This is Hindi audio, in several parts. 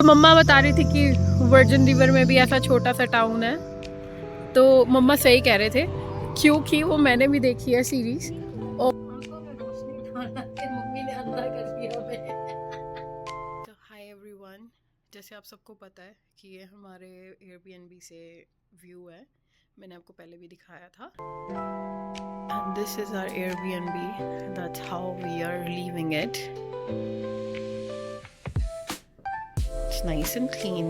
मम्मा बता रही थी कि वर्जिन रिवर में भी ऐसा छोटा सा टाउन है, तो मम्मा सही कह रहे थे क्योंकि वो मैंने भी देखी है सीरीज। और मम्मी ने अंधा कर दिया हमें। तो हाय एवरीवन, जैसे आप सबको पता है कि ये हमारे एयरबीएनबी से व्यू है, मैंने आपको पहले भी दिखाया था। And this is our Airbnb, that's how we are leaving it. It's nice and clean.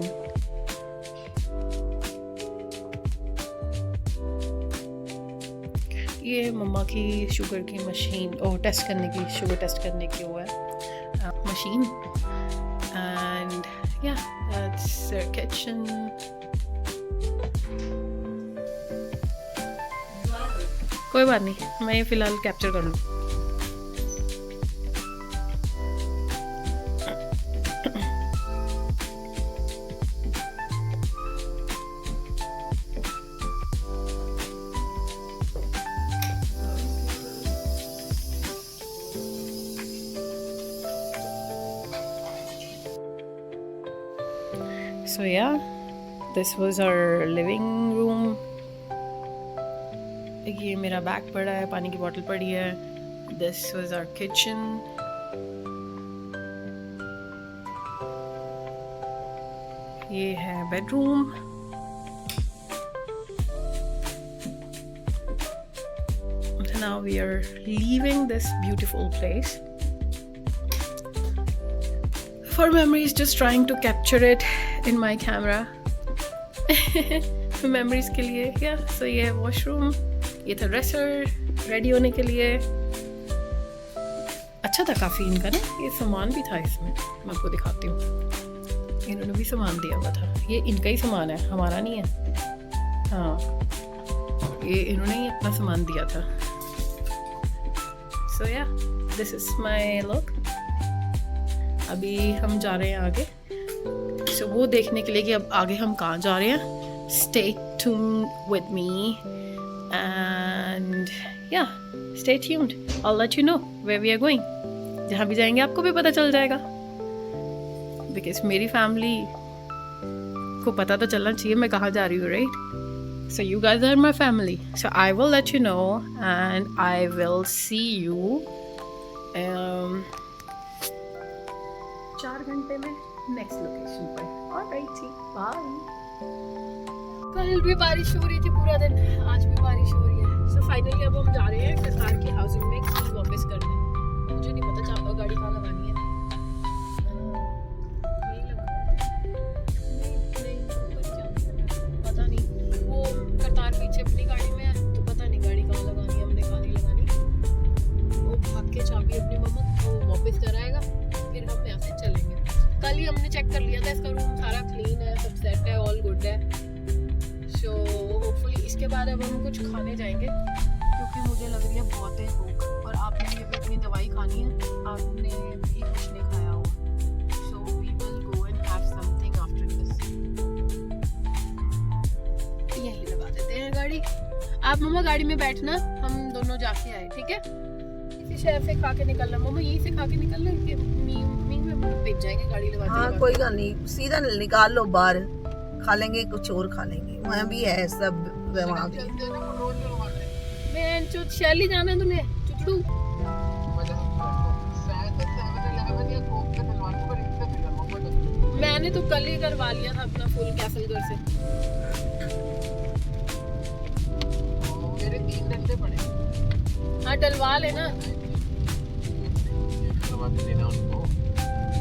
ये मम्मा की शुगर की मशीन, टेस्ट करने की, शुगर टेस्ट करने की वो है मशीन। एंड या दैट्स देयर किचन। कोई बात नहीं, मैं ये फिलहाल कैप्चर कर लूँ। So yeah, this was our living room. ये मेरा बैग पड़ा है, पानी की बोतल पड़ी है। This was our kitchen. ये है bedroom. Now we are leaving this beautiful place. For memories, just trying to capture it in my camera. memories के लिए क्या? So ये है washroom, ये था dresser, ready होने के लिए। अच्छा था काफ़ी इनका ना, ये सामान भी था इसमें, मैं आपको दिखाती हूँ। इन्होंने भी सामान दिया हुआ था, ये इनका ही सामान है, हमारा नहीं है। हाँ, ये इन्होंने ही अपना सामान दिया था। So yeah, this is my look. अभी हम जा रहे हैं आगे, so वो देखने के लिए कि अब आगे हम कहाँ जा रहे हैं। Stay tuned with me and yeah, stay tuned. I'll let you know where we are going. जहाँ भी जाएंगे आपको भी पता चल जाएगा, because मेरी फैमिली को पता तो चलना चाहिए मैं कहाँ जा रही हूँ, right? So you guys are my family, so I will let you know and I will see you 4 घंटे में नेक्स्ट लोकेशन पर। Alright, bye. कल भी बारिश हो रही थी पूरा दिन, आज भी बारिश हो रही है। सो फाइनली अब हम जा रहे हैं सरकार की हाउसिंग में की वापस करने। मुझे नहीं पता चाहता गाड़ी कहाँ लगानी है। पता नहीं, वो करतार पीछे अपनी गाड़ी में है, तो पता नहीं गाड़ी कहाँ लगानी है, हमने कहाँ नहीं लगानी। वो भाग के चाबी अपनी मम्मा को वापस कराएगा, फिर हम यहाँ से चलेंगे। कल ही हमने चेक कर लिया था, इसका रूम सारा क्लीन है, सब सेट है, ऑल गुड है। सो होपफुली इसके बाद अब हम कुछ खाने जाएंगे, क्योंकि मुझे लग रही है बहुत है भूख, और आपने भी अभी अपनी दवाई खानी है, आपने भी कुछ नहीं खाया हो। So we will go and have something after this. यही लगा देते हैं गाड़ी। आप मम्मा गाड़ी में बैठना, हम दोनों जाके आए, ठीक है? शहर से खा के निकलना मम्मा, यहीं से खा के निकलना कि मीन में भेज जाएंगे गाड़ी लगा के। हाँ कोई गल नहीं, सीधा निकाल लो बाहर, खा लेंगे कुछ और खा लेंगे, वहाँ भी है सब वहाँ भी। मैं चुट शैली जाना है तुम्हें चुटू। मैंने तो कल ही करवा लिया था अपना फुल कैसलगढ़ से। मेरे 3 घंटे पड़े। हाँ डलवा लेना।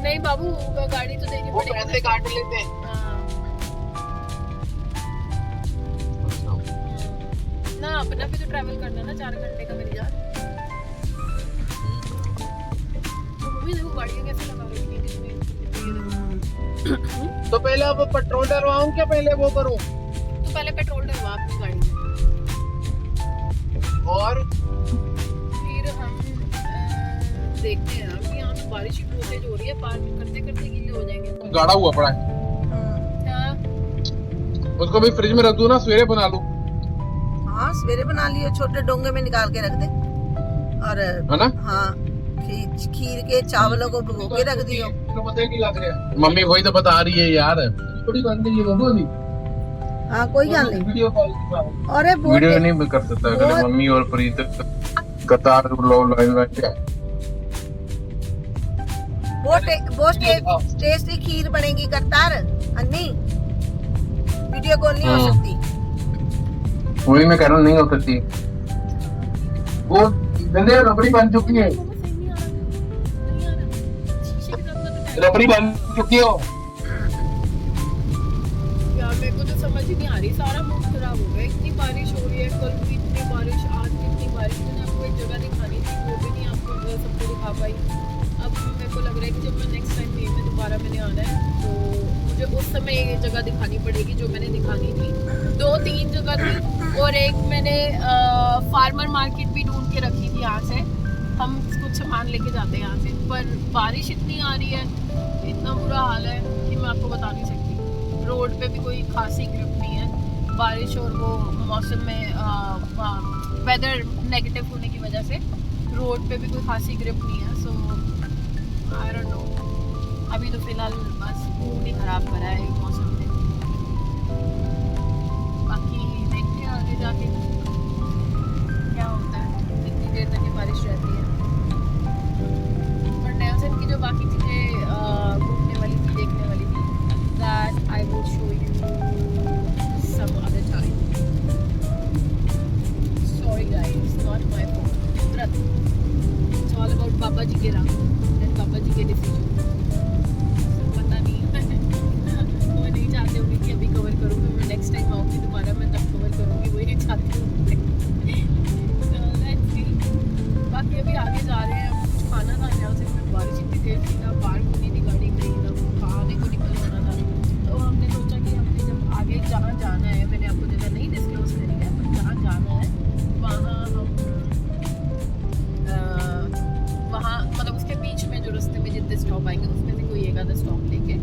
नहीं बाबू, गाड़ी तो देनी पड़ेगी, पैसे काट लेते हैं। ना अपना भी तो ट्रैवल करना ना, 4 घंटे का मेरी जान। मम्मी देखो गाड़ी कैसे लगा रही है। तो पहले अब पेट्रोल डलवाऊं क्या पहले वो करूं? तो पहले पेट्रोल डलवा अपनी गाड़ी में, और फिर हम देखते हैं। अभी यहाँ तो बारिश की बहुत तेज हो रही है, पार्क करते करते गीले हो जाएंगे। गाढ़ा हुआ पड़ा है, उसको भी फ्रिज में रख दूं ना, सवेरे बना लूं। हाँ सवेरे बना लियो, छोटे डोंगे में निकाल के रख दे, और है ना? हाँ खीर के चावलों को भिगो के रख दियो। तो पता ही नहीं लग रहा। मम्मी वही तो बता रही है यार, थोड़ी बन रही है बाबू अभी। हाँ कोई गल नहीं। वीडियो कॉल और ये वीडियो नहीं कर सकता अगर मम्मी और प्रीत कतार लाइन में बहुत टेस्टी खीर बनेगी करतार अन्नी, वीडियो कॉल नहीं हो सकती। वही मैं कह रहा हूँ नहीं हो सकती, वो गंदे रबड़ी बन चुकी है, रबड़ी बन चुकी हो। यार मेरे को तो समझ ही नहीं आ रही, सारा मूड खराब हो गया। इतनी बारिश हो रही है, कल भी इतनी बारिश, आज भी इतनी बारिश। मैंने आपको एक जगह दिखानी थी, वो भी नहीं आपको सबको दिखा पाई। अब मेरे को लग रहा है कि जब मैं नेक्स्ट टाइम ये में दोबारा मैंने आना है तो मुझे उस समय ये जगह दिखानी पड़ेगी जो मैंने दिखानी थी। 2-3 जगह थी और एक मैंने फार्मर मार्केट भी ढूंढ के रखी थी। यहाँ से हम कुछ सामान लेके जाते हैं यहाँ से, पर बारिश इतनी आ रही है, इतना बुरा हाल है कि मैं आपको बता नहीं सकती। रोड पे भी कोई खासी ग्रिप नहीं है, बारिश और वो मौसम में वेदर नेगेटिव होने की वजह से रोड पे भी कोई खासी ग्रिप नहीं है। सो आई डोंट नो, अभी तो फिलहाल बस मूड ही खराब करा है मौसम ने। बाकी देखते हैं आगे जाके क्या होता है, कितनी देर तक ये बारिश रहती है। और नेल्सन की जो बाकी चीज़ें घूमने वाली थी, देखने वाली थी, that I will show you some other time. Sorry guys, not my fault. फितरत, it's all about पापा जी के रंग and पापा जी के डिसीजन। पता नहीं वो नहीं चाहते होंगे कि अभी कवर करूँगी, मैं नेक्स्ट टाइम आऊँगी दोबारा मैं तब कवर करूँगी, वही चाहती हूँ। Let's see. बाकी अभी आगे जा रहे हैं, कुछ खाना खाने वाले से बारिश इतनी तेज थी ना, पार्क होनी थी गाड़ी कहीं ना, खाने को निकल जाना था। तो हमने सोचा कि हमने जब आगे जहाँ जाना है, मैंने आपको जगह नहीं डिस्क्लोज करी है, पर जहाँ जाना है वहाँ हम वहाँ मतलब उसके बीच में जो रास्ते में जितने स्टॉप आएंगे उसमें से कोई एक आधा स्टॉप लेके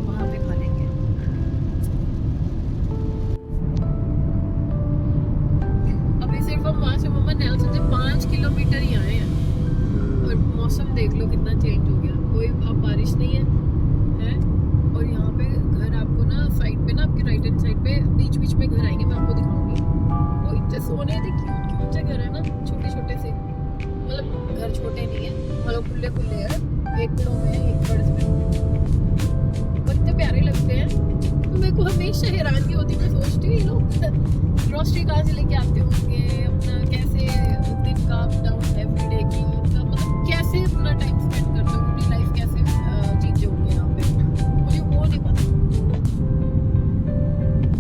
वहाँ पे खा लेंगे। अभी सिर्फ हम वहाँ से मम्मा नेल्सन से 5 किलोमीटर ही आए हैं और मौसम देख लो कितना चेंज हो गया। कोई अब बारिश नहीं है, और यहाँ पे घर आपको ना साइड पे ना, आपके राइट हैंड साइड पे बीच बीच में घर आएंगे, मैं आपको दिखाऊंगी। वो इतने सोने थे, क्यूट क्यूट से घर है ना, छोटे छोटे से, मतलब घर छोटे नहीं है, मतलब खुले खुले है, एक फ्लोर में एक फर्श में, और इतने प्यारे लगते हैं। तो मेरे को हमेशा हैरानगी होती है, मैं सोचती हूँ ये लोग ग्रोसरी कहाँ से लेके आते होंगे, अपना कैसे दिन का अप डाउन एवरीडे की, मतलब कैसे अपना टाइम स्पेंड करते हो, अपनी लाइफ कैसे जीते होंगे यहाँ पे, मुझे वो नहीं पता।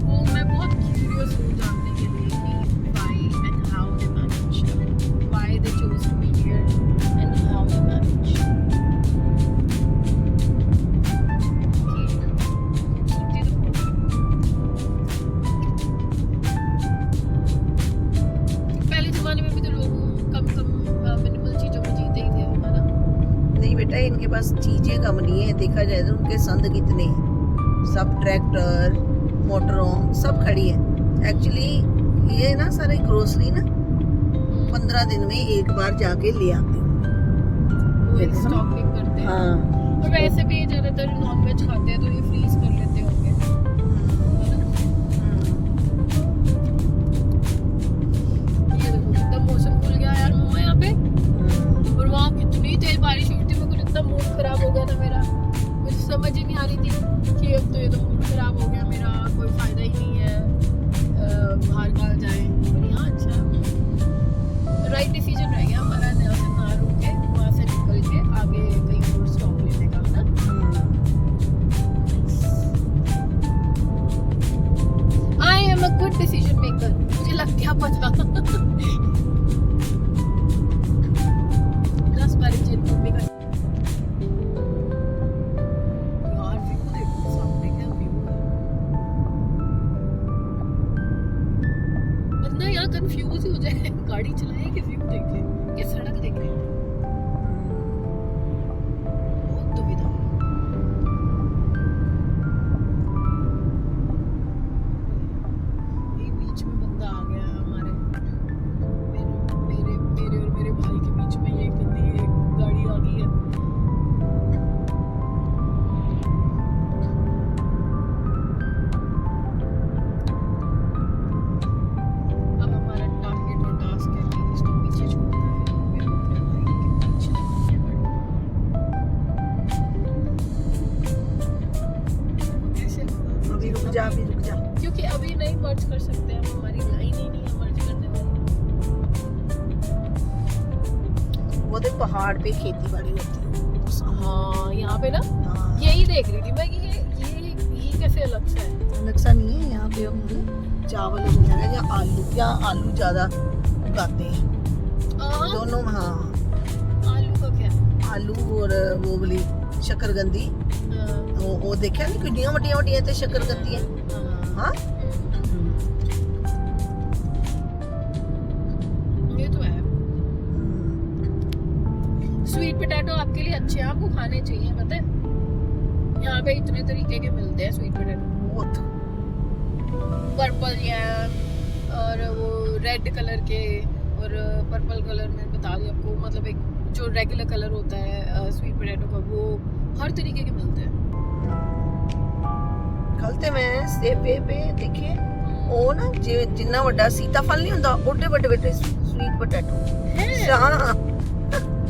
वो मैं बहुत क्यूरियस हूँ जानने के लिए कि why and how they manage, why they chose to be here and how they manage. पहले जमाने में भी तो लोग कम मिनिमल चीजों में जीते ही थे, है ना? नहीं बेटा, इनके पास चीजें कम नहीं है, देखा जाए तो उनके संद कितने हैं, सब ट्रैक्टर मोटरों सब खड़ी है। एक्चुअली ये ना सारे ग्रोसरी ना 15 दिन में एक बार जाके ले आते हैं। वो स्टॉकिंग करते हैं। हाँ, और वैसे भी ज्यादातर नॉनवेज खाते हैं तो ये फ्रीज कर लेते होंगे, है ना? ये देखो कितना मौसम खुल गया यार मम्मा यहाँ पे, और वहाँ कितनी तेज बारिश हुई थी, मेरे को इतना मूड खराब हो गया था मेरा, मुझे समझ ही नहीं आ रही थी कि अब तो ये तो मूड खराब हो गया मेरा, कोई फायदा ही नहीं है बाहर कहाँ जाए। पर यहाँ अच्छा राइट डिसीजन रह गया हमारा, नेल्सन ना रुक के वहाँ से निकल के आगे कहीं और स्टॉप लेने का ना। I am a good decision maker, मुझे लग क्या पता। 10 बार चेंज मम्मी का यार व्यू देखो सामने, क्या व्यू है। बंदा यहाँ कंफ्यूज ही हो जाए, गाड़ी चलाए कि व्यू देखे कि सड़क देखे, बहुत दुविधा। ये बीच में बंदा आ गया हमारे, मेरे और मेरे भाई के बीच में ये गंदी एक गाड़ी आ गई है। जा अभी, रुक जा। क्योंकि अभी नहीं मर्ज कर सकते हम, हमारी लाइन ही नहीं है मर्ज करने वाली। वो देख पहाड़ पे खेती बाड़ी होती है। हाँ यहाँ पे ना हाँ, यही देख रही थी मैं कि ये कैसे अलग सा है। नक्शा नहीं है यहाँ पे। हम चावल उगाया या आलू, या आलू ज्यादा उगाते हैं दोनों। हाँ, आलू का क्या? आलू और वो वाली शकरकंदी, हाँ, वो देखा नहीं कितनी वड्डियां वड्डियां ते शकरकंदी है। हाँ ये तो है। स्वीट पोटैटो आपके लिए अच्छे हैं, आपको खाने चाहिए, पता है। यहाँ पे इतने तरीके के मिलते हैं स्वीट पोटैटो, बहुत पर्पल यैम और वो रेड कलर के, और पर्पल कलर में बता दी आपको, मतलब एक जो रेगुलर कलर होता है स्वीट पोटैटो का, वो हर तरीके के मिलते हैं। खलते मैं सेबे पे देखे ਉਹ ਨਾ ਜਿੰਨਾ ਵੱਡਾ ਸੀਤਾਫਲ ਨਹੀਂ ਹੁੰਦਾ ਓਡੇ ਵੱਡੇ ਵੱਡੇ स्वीट पोटैटो। हाँ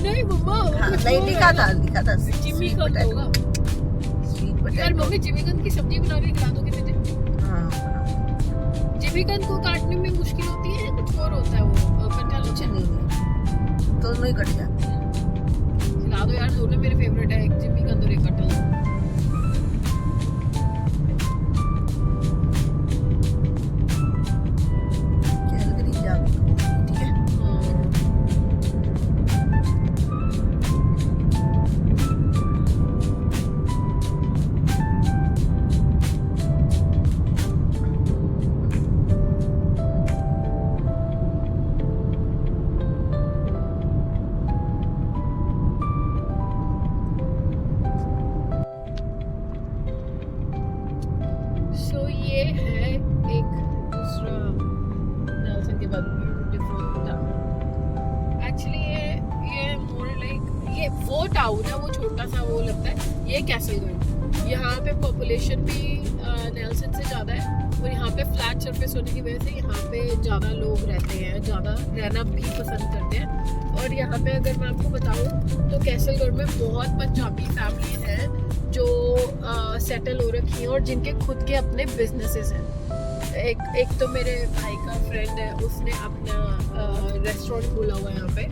नहीं मम्मा, नहीं लिखा था जिमी sweet कंद potato, होगा sweet यार। potato। मम्मी जिमी कंद की सब्जी बना के खिला दो किसी दिन। हाँ जिमी कंद को काटने में मुश्किल होती है, कुछ और होता है वो कटहल कुछ नहीं है, दोनों ही कट जाते हैं। खिला दो यार, दोनों मेरे फेवरेट है, एक जिमी कंद और एक कटहल। कैलगरी जाके ठीक है। सो ये है एक दूसरा नेल्सन के बाद ब्यूटीफुल टाउन। एक्चुअली ये मोर लाइक ये वो टाउन है, वो छोटा सा वो लगता है, ये कैसलगढ़। यहाँ पे पॉपुलेशन भी नेल्सन से ज़्यादा है, और यहाँ पे फ्लैट सरफेस होने की वजह से यहाँ पे ज़्यादा लोग रहते हैं, ज़्यादा रहना भी पसंद करते हैं। और यहाँ पे अगर मैं आपको बताऊँ तो कैसलगढ़ में बहुत पंजाबी फैमिली हैं जो सेटल हो रखी हैं और जिनके खुद के अपने बिजनेसेस हैं। एक तो मेरे भाई का फ्रेंड है, उसने अपना रेस्टोरेंट खोला हुआ है यहाँ पे,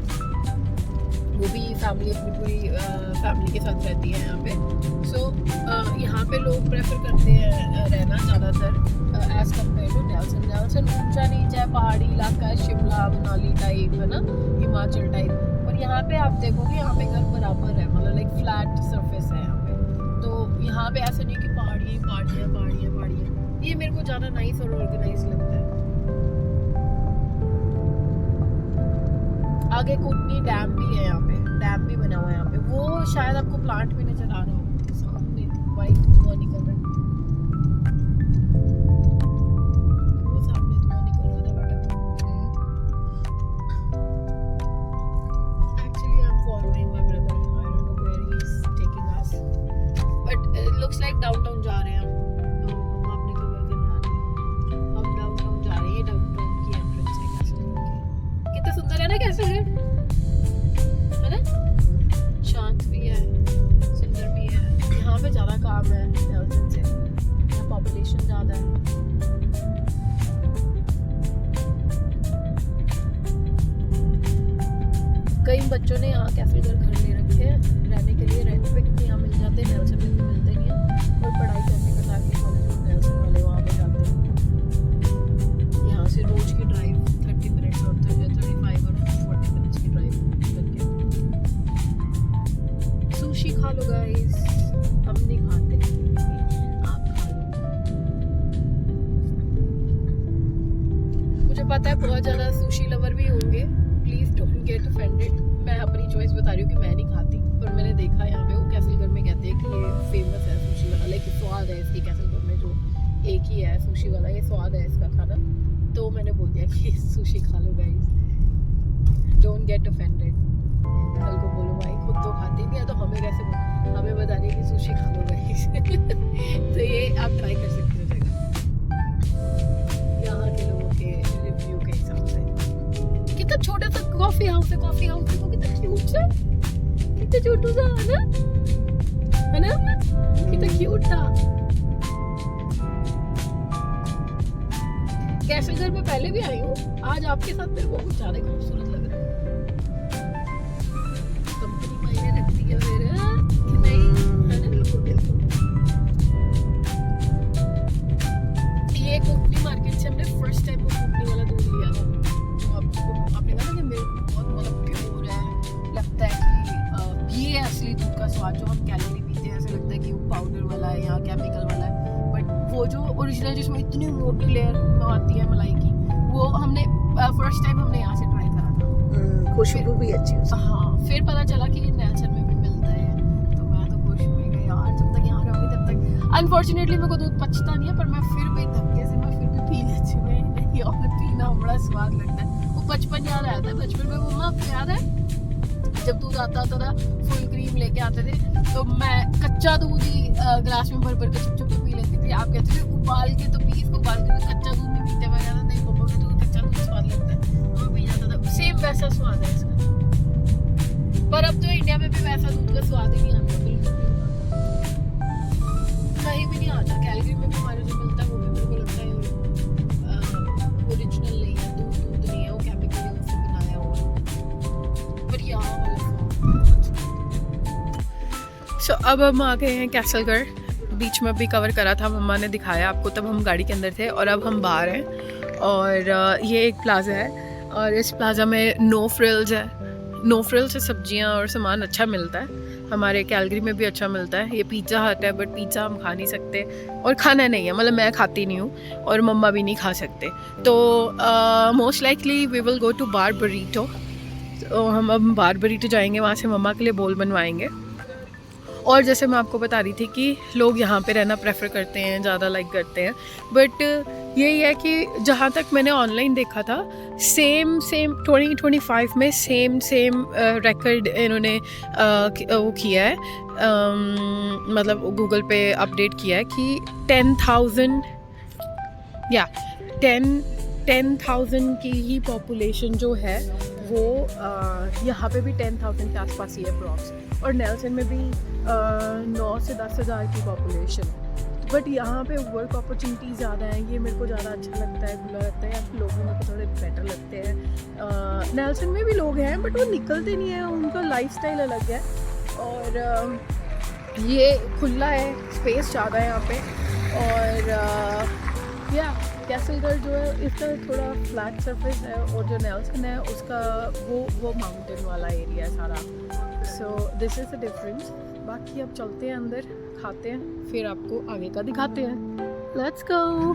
वो भी फैमिली अपनी पूरी फैमिली के साथ रहती है यहाँ पे। सो यहाँ पे लोग प्रेफर करते हैं रहना ज़्यादातर as compare to Nelson. Nelson ऊंचा नीचा है, पहाड़ी इलाका है, शिमला मनाली टाइप है ना, हिमाचल टाइप। और यहाँ पे आप देखोगे यहाँ पे घर बराबर है, मतलब लाइक फ्लैट सरफेस है यहाँ पे। तो यहाँ पे ऐसा नहीं कि पहाड़ियाँ पहाड़ियाँ पहाड़ियाँ पहाड़ियाँ, ये मेरे को ज़्यादा नाइस और ऑर्गेनाइज लगता है। आगे कुटनी डैम भी है यहाँ पे, डैम भी बना हुआ है यहाँ पे, वो शायद आपको प्लांट भी नजर आ रहा हो सामने, वाइट धुआं निकल रहा है, वो सामने धुआं निकल रहा था बेटा। Actually I am following my brother, I don't know where he is taking us, but it looks like downtown जा रहे हैं हम। हम अपने कवर करने आ रहे हैं, हम डाउनटाउन जा रहे हैं, डाउनटाउन की एंट्रेंस है कैसलगढ़ की। कितना सुंदर है ना कैसलगढ़, है ना, शांत भी है, सुंदर भी है। यहाँ पे ज़्यादा काम है नेल्सन से, यहाँ पॉपुलेशन ज़्यादा है। कई बच्चों ने यहाँ कैसलगढ़ घर ले रखे हैं रहने के लिए, रेंट पे, क्योंकि यहाँ मिल जाते हैं, नेल्सन में तो मिलते नहीं है। और पढ़ाई करने का ताकि कॉलेज में नेल्सन वाले वहाँ पे जाते हैं। यहाँ से रोज की ड्राइव 30 मिनट्स और 35 और 40 मिनट्स की ड्राइव करके। सुशी खा लो गाइस, हम नहीं खाते, आप खा लो। मुझे पता है बहुत ज़्यादा सुशी लवर भी होंगे, प्लीज डोंट गेट ऑफेंडेड। मैं अपनी चॉइस बता रही हूँ कि मैं नहीं खाती, पर मैंने देखा यहाँ पे वो कैसलगढ़ में कहते हैं कि ये फेमस है सुशी वाला, लाइक स्वाद है इसकी कैसलगढ़ में, जो एक ही है सुशी वाला, ये स्वाद है इसका खाना। तो मैंने बोल दिया कि सुशी खा लो गाइस, डोंट गेट ऑफेंडेड। कल को बोलो भाई खुद तो खाती नहीं है तो हमें कैसे हमें बता रही कि सुशी खा लो गाइस। तो ये आप ट्राई कर सकते हो यहाँ के लोगों के रिव्यू के हिसाब से। कितना छोटा सा कॉफी हाउस है, कॉफी हाउस देखो कितना क्यूट सा, कितना छोटू सा है ना, कितना क्यूट था। कैसलगढ़ में पहले भी आई हूँ, आज आपके साथ मेरे को बहुत ज्यादा खूबसूरत लग रहा है। कंपनी मायने रखती है मेरे कि नहीं, है ना? बिल्कुल बिल्कुल। ये कुकनी मार्केट से हमने फर्स्ट टाइम वो कुकनी वाला दूध लिया था। तो आपने कहा ना कि मिल्क बहुत मतलब प्योर है, लगता है कि ये असली दूध का स्वाद जो हम कैलोरी पीते हैं, ऐसा लगता है कि वो पाउडर वाला है या केमिकल वाला है। बट वो जो ओरिजिनल जिसमें इतनी मोटी लेयर आती है मलाई की, वो हमने फर्स्ट टाइम हमने यहाँ से ट्राई करा था। खुशबू भी अच्छी है। हाँ, फिर पता चला कि ये नेल्सन में भी मिलता है। तो मैं तो खुश हो गई यार, जब तक यहाँ रहूँगी तब तक। अनफॉर्चुनेटली मेरे को दूध पचता नहीं है, पर मैं फिर भी धक्के से मैं फिर भी पी लेती हूँ। नहीं, और पीना बड़ा स्वाद लगता है। वो बचपन याद आता है। बचपन में मम्मा आपको याद है जब दूध आता था फुल क्रीम लेके आते थे, तो मैं कच्चा दूध ही ग्लास में भर भर के चुप चुप के पी लेती थी। आप कहते थे उबाल के, तो पीस को उबाल के कच्चा दूध नहीं पीते। मैं कहता नहीं मम्मा को तो कच्चा दूध स्वाद लगता है, तो मैं पी जाता था। सेम वैसा स्वाद है इसका। पर अब तो इंडिया में भी वैसा दूध का स्वाद ही नहीं आता, बिल्कुल भी नहीं आता। कहीं भी नहीं आता। कैलगरी में भी हमारे जो मिलता है वो भी मेरे को लगता है ओरिजिनल नहीं है, दूध नहीं है, वो केमिकल से बनाया हुआ है। पर यहाँ सो अब हम आ गए हैं कैसलगढ़। बीच में भी कवर करा था, मम्मा ने दिखाया आपको, तब हम गाड़ी के अंदर थे। और अब हम बाहर हैं और ये एक प्लाजा है और इस प्लाजा में नो फ्रिल्स है। नो फ्रिल से सब्जियां और सामान अच्छा मिलता है। हमारे कैलगरी में भी अच्छा मिलता है। ये पिज़्ज़ा हट है, बट पिज़्ज़ा हम खा नहीं सकते और खाना नहीं है, मतलब मैं खाती नहीं हूँ और मम्मा भी नहीं खा सकते। तो most likely we will go to Bar Burrito. तो हम अब बार बरीटो जाएंगे, वहाँ से मम्मा के लिए बोल बनवाएंगे। और जैसे मैं आपको बता रही थी कि लोग यहाँ पे रहना प्रेफर करते हैं, ज़्यादा लाइक करते हैं। बट यही है कि जहाँ तक मैंने ऑनलाइन देखा था, सेम 2025 में सेम रिकॉर्ड इन्होंने वो किया है, मतलब गूगल पे अपडेट किया है कि 10,000 की ही पॉपुलेशन जो है वो यहाँ पे भी 10,000 के आसपास ही है अप्रॉक्स। और नेल्सन में भी 9 से 10 हज़ार की पॉपुलेशन। बट यहाँ पे वर्क अपॉर्चुनिटी ज़्यादा है, ये मेरे को ज़्यादा अच्छा लगता है, खुला लगता है। यहाँ के लोग मेरे को थोड़े बेटर लगते हैं। नेल्सन में भी लोग हैं बट वो निकलते नहीं हैं, उनका लाइफस्टाइल अलग है। और ये खुला है, स्पेस ज़्यादा है यहाँ पे। और या कैसलगढ़ जो है इसका थोड़ा फ्लैट सरफेस है और जो नेल्सन है उसका वो माउंटेन वाला एरिया है सारा। So this is the difference. बाकी अब चलते हैं अंदर, खाते हैं, फिर आपको आगे का दिखाते हैं। Let's go.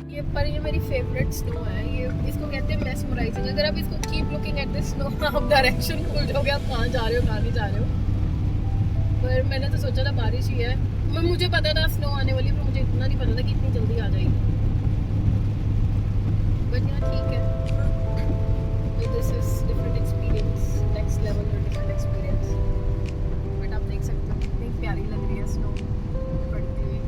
ये मेरी फेवरेट स्नो है। ये इसको कहते हैं मेस्मराइजिंग। अगर आप इसको keep looking at this snow, आप डायरेक्शन भूल जाओगे आप कहाँ जा रहे हो कहाँ नहीं जा रहे हो। पर मैंने तो सोचा था बारिश ही है। मुझे पता था स्नो आने वाली, पर मुझे इतना नहीं पता था कि इतनी जल्दी आ जाएगी। बट यहाँ ठीक है। This is different experience, next level और डिफरेंट एक्सपीरियंस। बट आप देख सकते हो कितनी प्यारी लग रही है स्नो पड़ती हुई।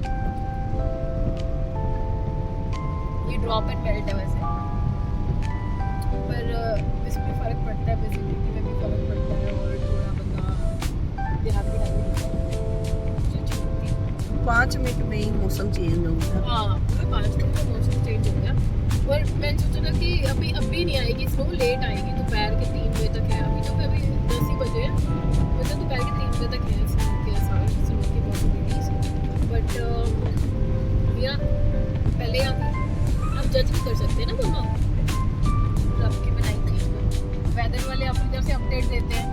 ये ड्रॉप एंड बेल्ट है वैसे, पर इसमें फ़र्क पड़ता है, विजिबिलिटी में भी फ़र्क पड़ता है। और थोड़ा बंदा देहाती 5 मिनट में ही मौसम चेंज हो गया। हाँ, 5 मिनट में मौसम चेंज हो गया। और मैं सोचा था कि अभी नहीं आएगी स्नो, लेट आएगी, दोपहर के 3 बजे तक है। अभी तो अभी 10 ही बजे है, मतलब दोपहर के 3 बजे तक है स्नो की पॉसिबिलिटीज। बट या पहले आप जज नहीं कर सकते ना मम्मा, रब की बनाई चीज़ को। वेदर वाले अपनी तरफ से अपडेट देते हैं,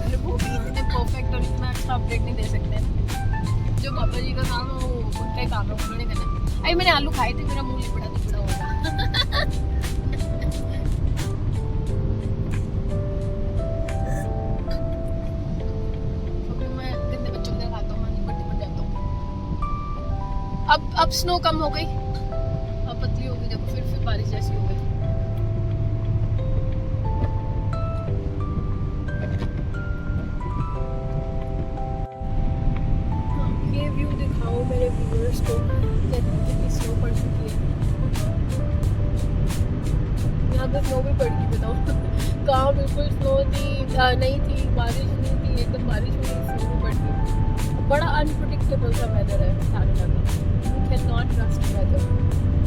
फिर वो भी इतने परफेक्ट और इतना अच्छा अपडेट नहीं दे सकते ना। जो पापा जी का काम है वो उनका ही काम है, उन्होंने कहना अरे मैंने आलू खाए थे, मेरा मुंह लिपड़ा होगा। मैं गंदे बच्चों के खाता हूँ, मैं पट्टी पड़ जाता हूँ। अब स्नो कम हो गई, अब पतली हो गई, देखो फिर बारिश जैसी हो गई। ये व्यू दिखाओ मेरे व्यूअर्स को, कितनी स्नो पड़ चुकी है। यहाँ पे स्नो भी पड़ गई, बताओ कहाँ बिल्कुल स्नो थी नहीं थी, बारिश नहीं थी, एकदम बारिश हुई, स्नो भी पड़ गई। बड़ा अनप्रेडिक्टेबल सा वेदर है सारे जगह। You can not trust weather,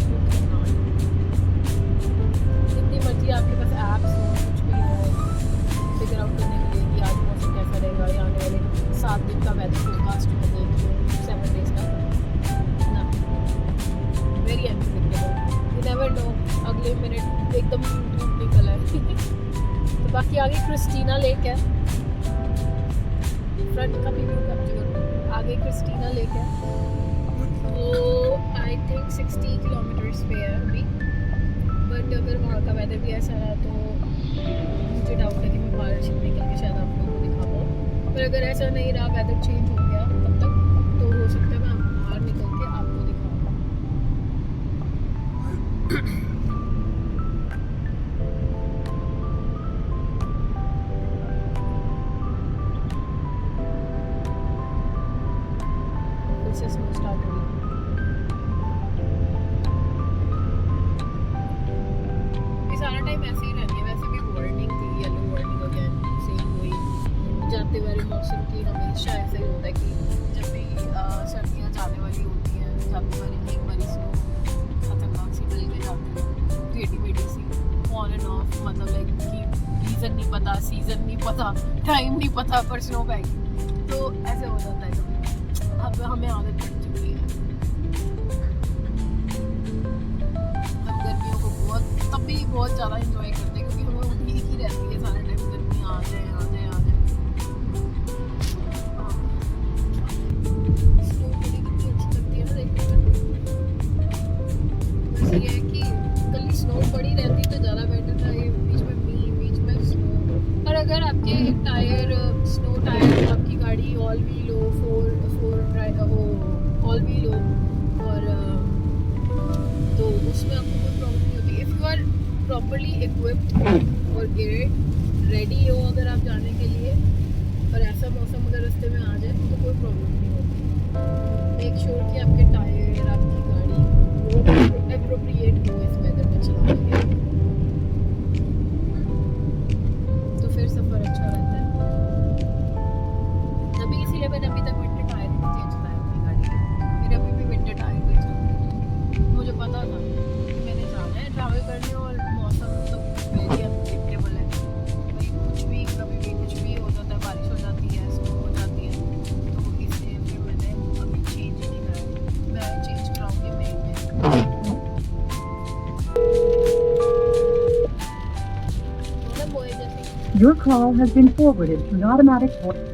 you can not. भी आपके पास ऐप्स हो, कुछ भी हो फिगर आउट करने के लिए कि आज मौसम कैसा रहेगा या आने वाले 7 दिन का वेदर फोरकास्ट में देख लो, 7 डेज का ना, very unpredictable, you never know अगले मिनट एकदम धूप निकल है। तो बाकी आगे क्रिस्टीना लेक है, फ्रंट का भी व्यू कैप्चर करो, आगे क्रिस्टीना लेक है, वो आई थिंक 60 किलोमीटर्स पे है अभी, बट अगर वहाँ का वेदर भी ऐसा रहा तो मुझे डाउट है कि मैं बाहर निकल के शायद आप लोगों को दिखा पाऊँ, पर अगर ऐसा नहीं रहा, वेदर चेंज हो गया तब तक, तो हो सकता है मैं बाहर निकल के आपको दिखाऊँ। फिर से स्नो स्टार्ट हो गई। ये सारा टाइम ऐसे ही रहती है, वैसे भी वार्निंग थी, येलो वार्निंग अगेन सेम हुई, जाते वाले मौसम की हमेशा ऐसे ही होता है कि जब भी सर्दियाँ जाने वाली होती हैं, जाते वाली एक बारी स्नो खतरनाक सी डल के जाती है, टेढ़ी मेढ़ी सी, ऑन एंड ऑफ, मतलब लाइक कि रीज़न नहीं पता, सीज़न नहीं पता, टाइम नहीं पता, पर स्नो पैगी, तो ऐसे हो जाता है कभी। अब हमें आदत पड़ चुकी है, हम गर्मियों को तब भी बहुत ज़्यादा इंजॉय करते हैं, क्योंकि हमें उम्मीद ही रहती है सारे टाइम गर्मी आ जाए आ जाए आ जाए। स्नो बड़ी कितनी अच्छी लगती है ना देखने में, बस ये है कि कल स्नो पड़ी रहती तो ज़्यादा बेटर था, ये बीच में मींह, बीच में स्नो, और अगर आपके टायर स्नो टायर, आपकी गाड़ी ऑल व्हील हो, फोर ऑल व्हील हो, और तो उसमें आपको कोई प्रॉब्लम नहीं होती, if you are properly equipped और गेयर्ड, रेडी हो अगर आप जाने के लिए, और ऐसा मौसम अगर रास्ते में आ जाए तो कोई प्रॉब्लम नहीं होती। मेक श्योर कि आपके टायर, आपकी गाड़ी वो एप्रोप्रिएट हो इस वेदर में चलाने के लिए, तो फिर सफ़र अच्छा रहता है। तभी इसीलिए मैंने अभी तक विंटर टायर नहीं चेंज कराया अपनी गाड़ी के, मेरे अभी भी विंटर टायर नहीं चल, मुझे पता था कि मैंने जाना है ट्रैवल करने, और मौसम तो वेरी अनप्रेडिक्टेबल है भाई, कुछ भी कभी भी कुछ भी हो जाता है, बारिश हो जाती है, स्नो हो जाती है, तो इसलिए फिर मैंने अभी चेंज ही नहीं कराया, मैं चेंज कराऊंगी मई में। मतलब वो है जैसे Your call has been forwarded to an automatic voice.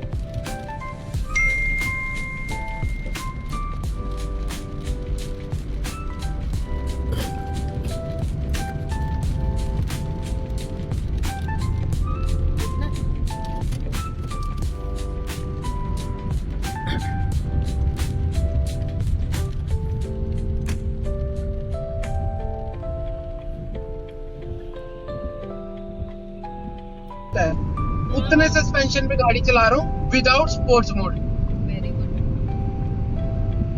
उतने सस्पेंशन पे गाड़ी चला रहा हूँ without sports mode, very good.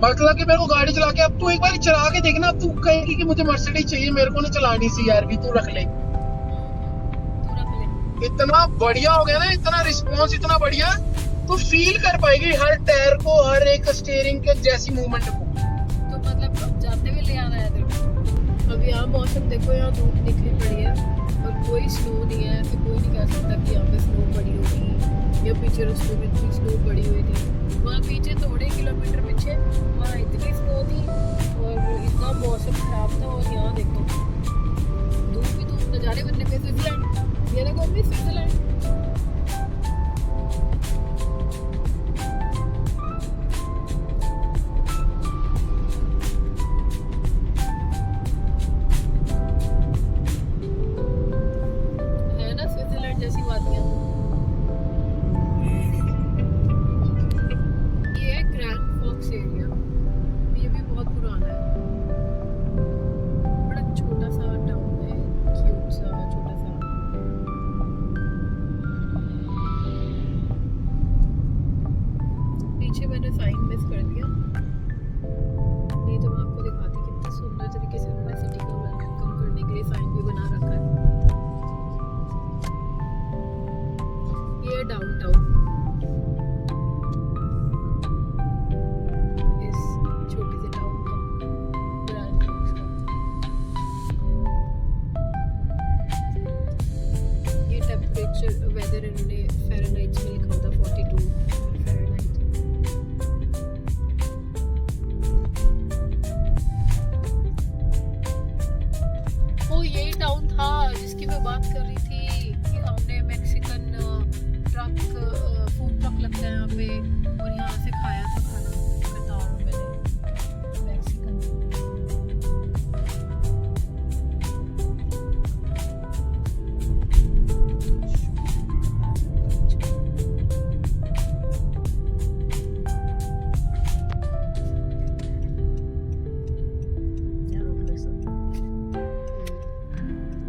मतलब कि मेरे को गाड़ी चला के, अब तू एक बार चला के देखना, अब तू कहेगी कि मुझे मर्सिडीज चाहिए, मेरे को नहीं चलानी सी यार, भी तू रख ले। तू रख ले। इतना बढ़िया हो गया ना, इतना रिस्पॉन्स इतना बढ़िया, तू फील कर पाएगी हर टायर को, हर एक स्टीयरिंग के जैसी मूवमेंट को। तो मतलब अब जाते हुए ले आना है तेरे को। अब यहाँ मौसम देखो, यहाँ धूप निकली पड़ी है और कोई स्नो नहीं है, ऐसे कोई नहीं कह सकता कि यहाँ पे स्नो पड़ी होगी, या पीछे रास्ते में इतनी स्नो पड़ी हुई थी, वहाँ पीछे थोड़े किलोमीटर पीछे वहाँ इतनी स्नो थी और इतना मौसम खराब था, और यहाँ देखो धूप ही धूप, नज़ारे बनने पे स्विट्जरलैंड, ये देखो अपनी स्विट्जरलैंड। जैसी वादियाँ, ये है ग्रैंड फॉक्स एरिया। बात कर रही थी कि हमने मैक्सिकन ट्रक फूड ट्रक लगता है यहाँ पे, और यहाँ से खाया था खाना कतार में मैंने मैक्सिकन।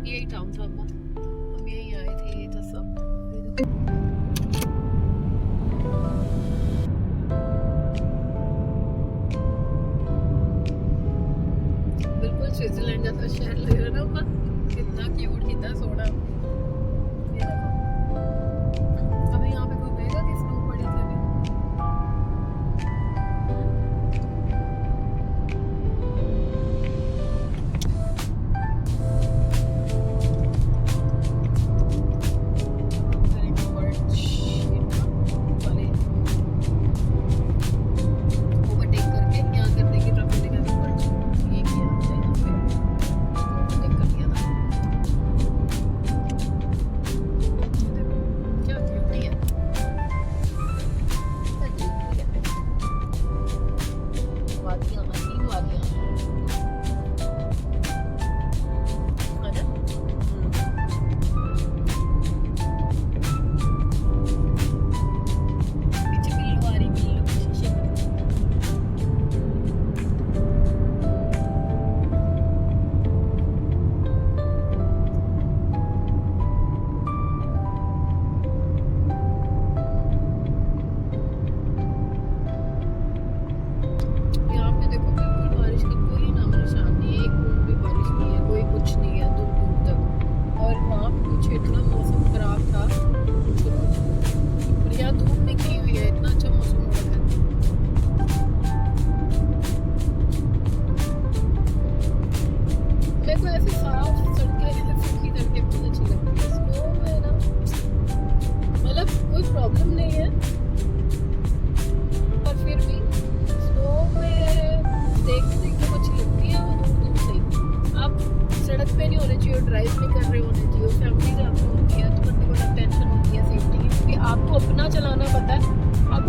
यही टाउन था, हम यही आए थे, ये था सब। बिल्कुल स्विट्जरलैंड जैसा शहर लग रहा है ना ऊपर, कितना क्यूट, कितना सोना। ये देखो, अभी यहाँ पे कोई गएगा कि स्नो पड़ी थी अभी?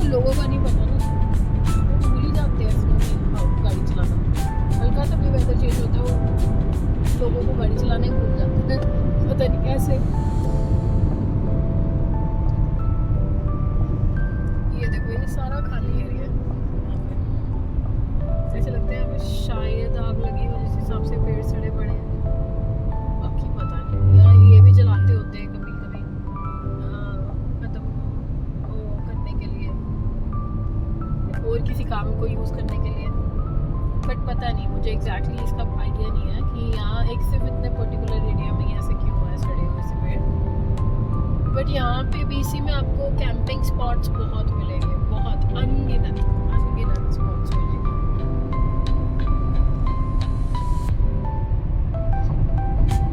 लोगों का नहीं पता ना, वो भूल ही जाते हैं इसमें गाड़ी चलाना। हल्का सा भी वेदर चेंज होता है वो लोगों को गाड़ी चलाने भूल जाते हैं, पता नहीं कैसे। ये देखो, ये सारा खाली एरिया है, ऐसे लगता है हमें शायद आग लगी हो जिस हिसाब से पेड़ सड़े पड़े हैं, बाकी पता नहीं। या ये भी जलाते होते हैं कभी कभी खत्म करने के लिए और किसी काम को यूज़ करने के लिए, बट पता नहीं मुझे एग्जैक्टली इसका आइडिया नहीं है कि यहाँ एक सिर्फ इतने पर्टिकुलर एरिया में ऐसे क्यों है सड़े हुए से पेड़। बट यहाँ पे बीसी में आपको कैंपिंग स्पॉट्स बहुत मिलेंगे, बहुत अनगिनत स्पॉट्स मिलेंगे।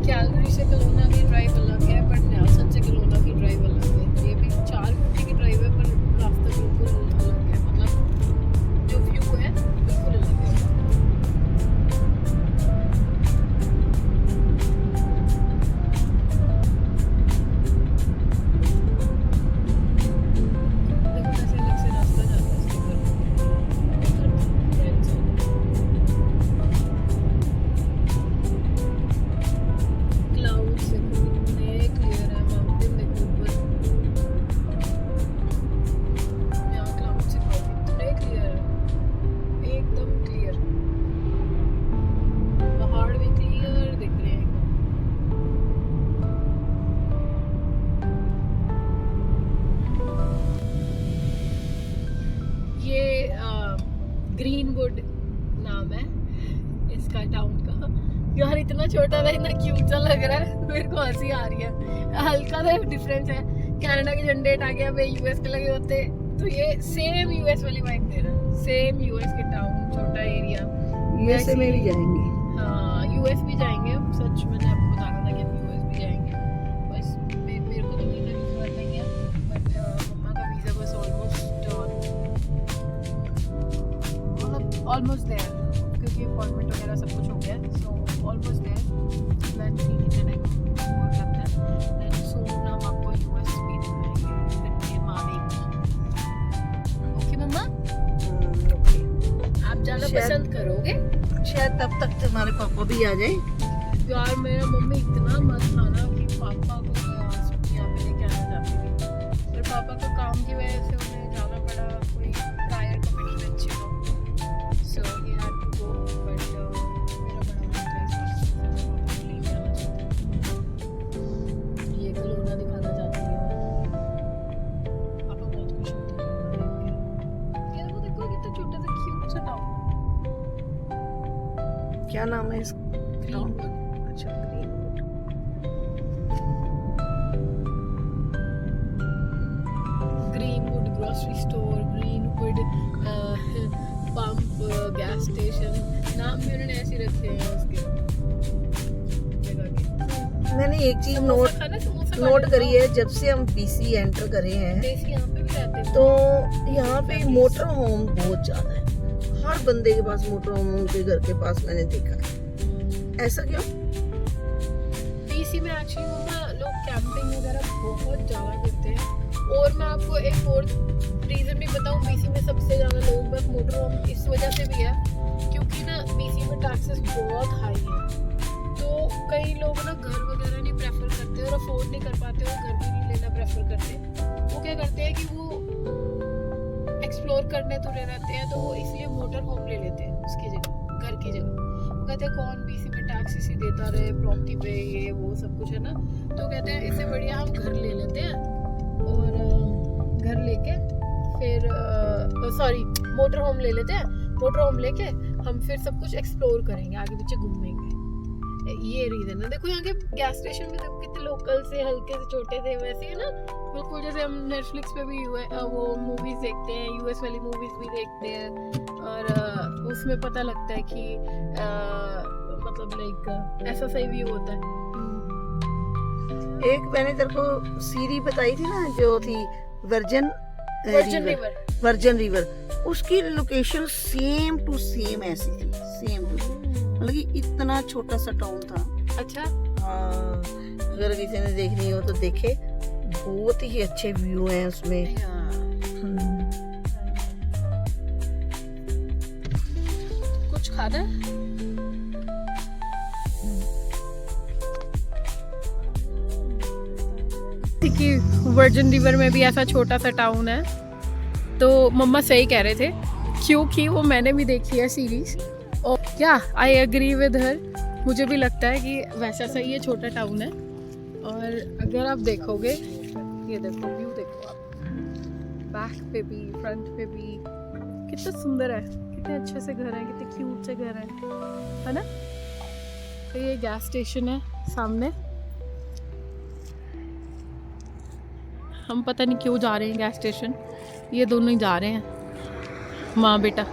कैलगरी से कलोना की ड्राइव अलग है, बट नेल्सन से कलोना की ड्राइव अलग है। ये भी 4 घंटे की ड्राइव है, पर रास्ता बिल्कुल अलग है, मतलब जो व्यू है बिल्कुल अलग है। देखो कैसे अलग से रास्ता जाता है इसके ऊपर। क्लाउड्स देखो कितने क्लियर है, माउंटेन देखो ऊपर, यहाँ क्लाउड्स देखो कितने क्लियर है, एकदम क्लियर। पहाड़ भी क्लियर दिख रहे हैं। ये ग्रीनवुड नाम है इसका टाउन का। यार इतना छोटा था, इतना क्यूट सा लग रहा है, मेरे को हंसी आ रही है। हल्का सा डिफरेंस है, कनाडा के झंडे टाके पे यूएस के लगे होते, तो ये सेम यूएस वाली वाइब दे रहा है। सेम यूएस के टाउन, छोटा एरिया। यूएसए में भी जाएंगे। हाँ, यूएस भी जाएंगे, सच मैंने आपको बताया था कि हम यूएस भी जाएंगे। बस मेरे को तो वीज़ा की जरूरत नहीं है, बट मम्मा का वीज़ा बस ऑलमोस्ट देयर, क्योंकि की अपॉइंटमेंट वगैरह सब कुछ हो गया है, so almost there. Let's see कितने टाइम लगता है। देन सून हम आपको यूएस भी दिखाएंगे, फिर ये मावी। ओके मम्मा, आप जाना शायद- पसंद करोगे? शायद तब तक तुम्हारे पापा भी आ जाए। यार मेरा मम्मी इतना मत था ना कि पापा को मैं यहाँ पे लेके आना चाहती थी, पर पापा को काम की वजह से उन्हें जाना पड़ा, कोई प्रायर कमिटमेंट थी, so he had to go. But मेरा बड़ा मन था इस बार से पापा को लेके आना चाहती हूँ। ये खिलौना दिखाना चाहती हूँ, पापा बहुत खुश होते हैं। ये देखो कितना छोटा सा क्यूट सा टाउन। क्या नाम है इस टाउन का? अच्छा, greenwood. Greenwood grocery store, greenwood pump, gas station, नाम भी उन्होंने ऐसे रखे हैं उसके जगह के। मैंने एक चीज समोसा खाना, समोसा नोट खाने करी है, जब से हम बीसी एंटर करे हैं देसी यहाँ पे भी रहते हैं। तो यहाँ पे मोटर होम बहुत ज्यादा है। हर बंदे के पास मोटर होम उनके घर के पास मैंने देखा है। ऐसा क्यों? बीसी में एक्चुअली मम्मा लोग कैंपिंग वगैरह बहुत ज़्यादा करते हैं। और मैं आपको एक और रीज़न भी बताऊँ, बीसी में सबसे ज़्यादा लोगों के पास मोटर होम इस वजह से भी है क्योंकि ना बीसी में टैक्सेस बहुत हाई है, तो कई लोग ना घर वगैरह नहीं प्रेफर करते और अफोर्ड नहीं कर पाते और घर भी नहीं लेना प्रेफर करते। वो क्या करते हैं कि वो एक्सप्लोर करने तुले रहते हैं, तो वो इसलिए मोटर होम ले लेते हैं उसकी जगह, घर की जगह। वो कहते हैं कौन बीसी में टैक्स इसी देता रहे, प्रॉपर्टी पे ये वो सब कुछ है ना, तो कहते हैं इससे बढ़िया हम घर ले लेते हैं और घर लेके फिर सॉरी मोटर होम ले लेते हैं। मोटर होम लेके हम फिर सब कुछ एक्सप्लोर करेंगे, आगे पीछे घूमेंगे। ये रीजन है। देखो यहाँ के गैस स्टेशन में देखो कितने लोकल से हल्के से छोटे थे, वैसे है ना बिल्कुल जैसे हम नेटफ्लिक्स पे भी वो मूवीज देखते हैं, यूएस वाली मूवीज भी देखते हैं और उसमें पता लगता है कि मतलब लाइक ऐसा सही व्यू होता है। एक मैंने तेरे को सीरी बताई थी ना, जो थी वर्जन वर्जन रिवर, उसकी लोकेशन सेम टू सेम ऐसी थी, सेम टू सेम। मतलब कि इतना छोटा सा टाउन था। अच्छा, हाँ, अगर किसी ने देखनी हो तो देखे, बहुत ही अच्छे व्यू हैं उसमें। कुछ खाना है? कि वर्जन रिवर में भी ऐसा छोटा सा टाउन है, तो मम्मा सही कह रहे थे क्योंकि वो मैंने भी देखी है सीरीज और क्या आई एग्री विद हर, मुझे भी लगता है कि वैसा सही है, छोटा टाउन है। और अगर आप देखोगे, ये देखो व्यू देखो आप, बैक पे भी फ्रंट पे भी कितना सुंदर है, कितने अच्छे से घर हैं, कितने क्यूट से घर हैं, है ना। तो ये गैस स्टेशन है सामने, हम पता नहीं क्यों जा रहे हैं गैस स्टेशन, ये दोनों ही जा रहे हैं माँ बेटा।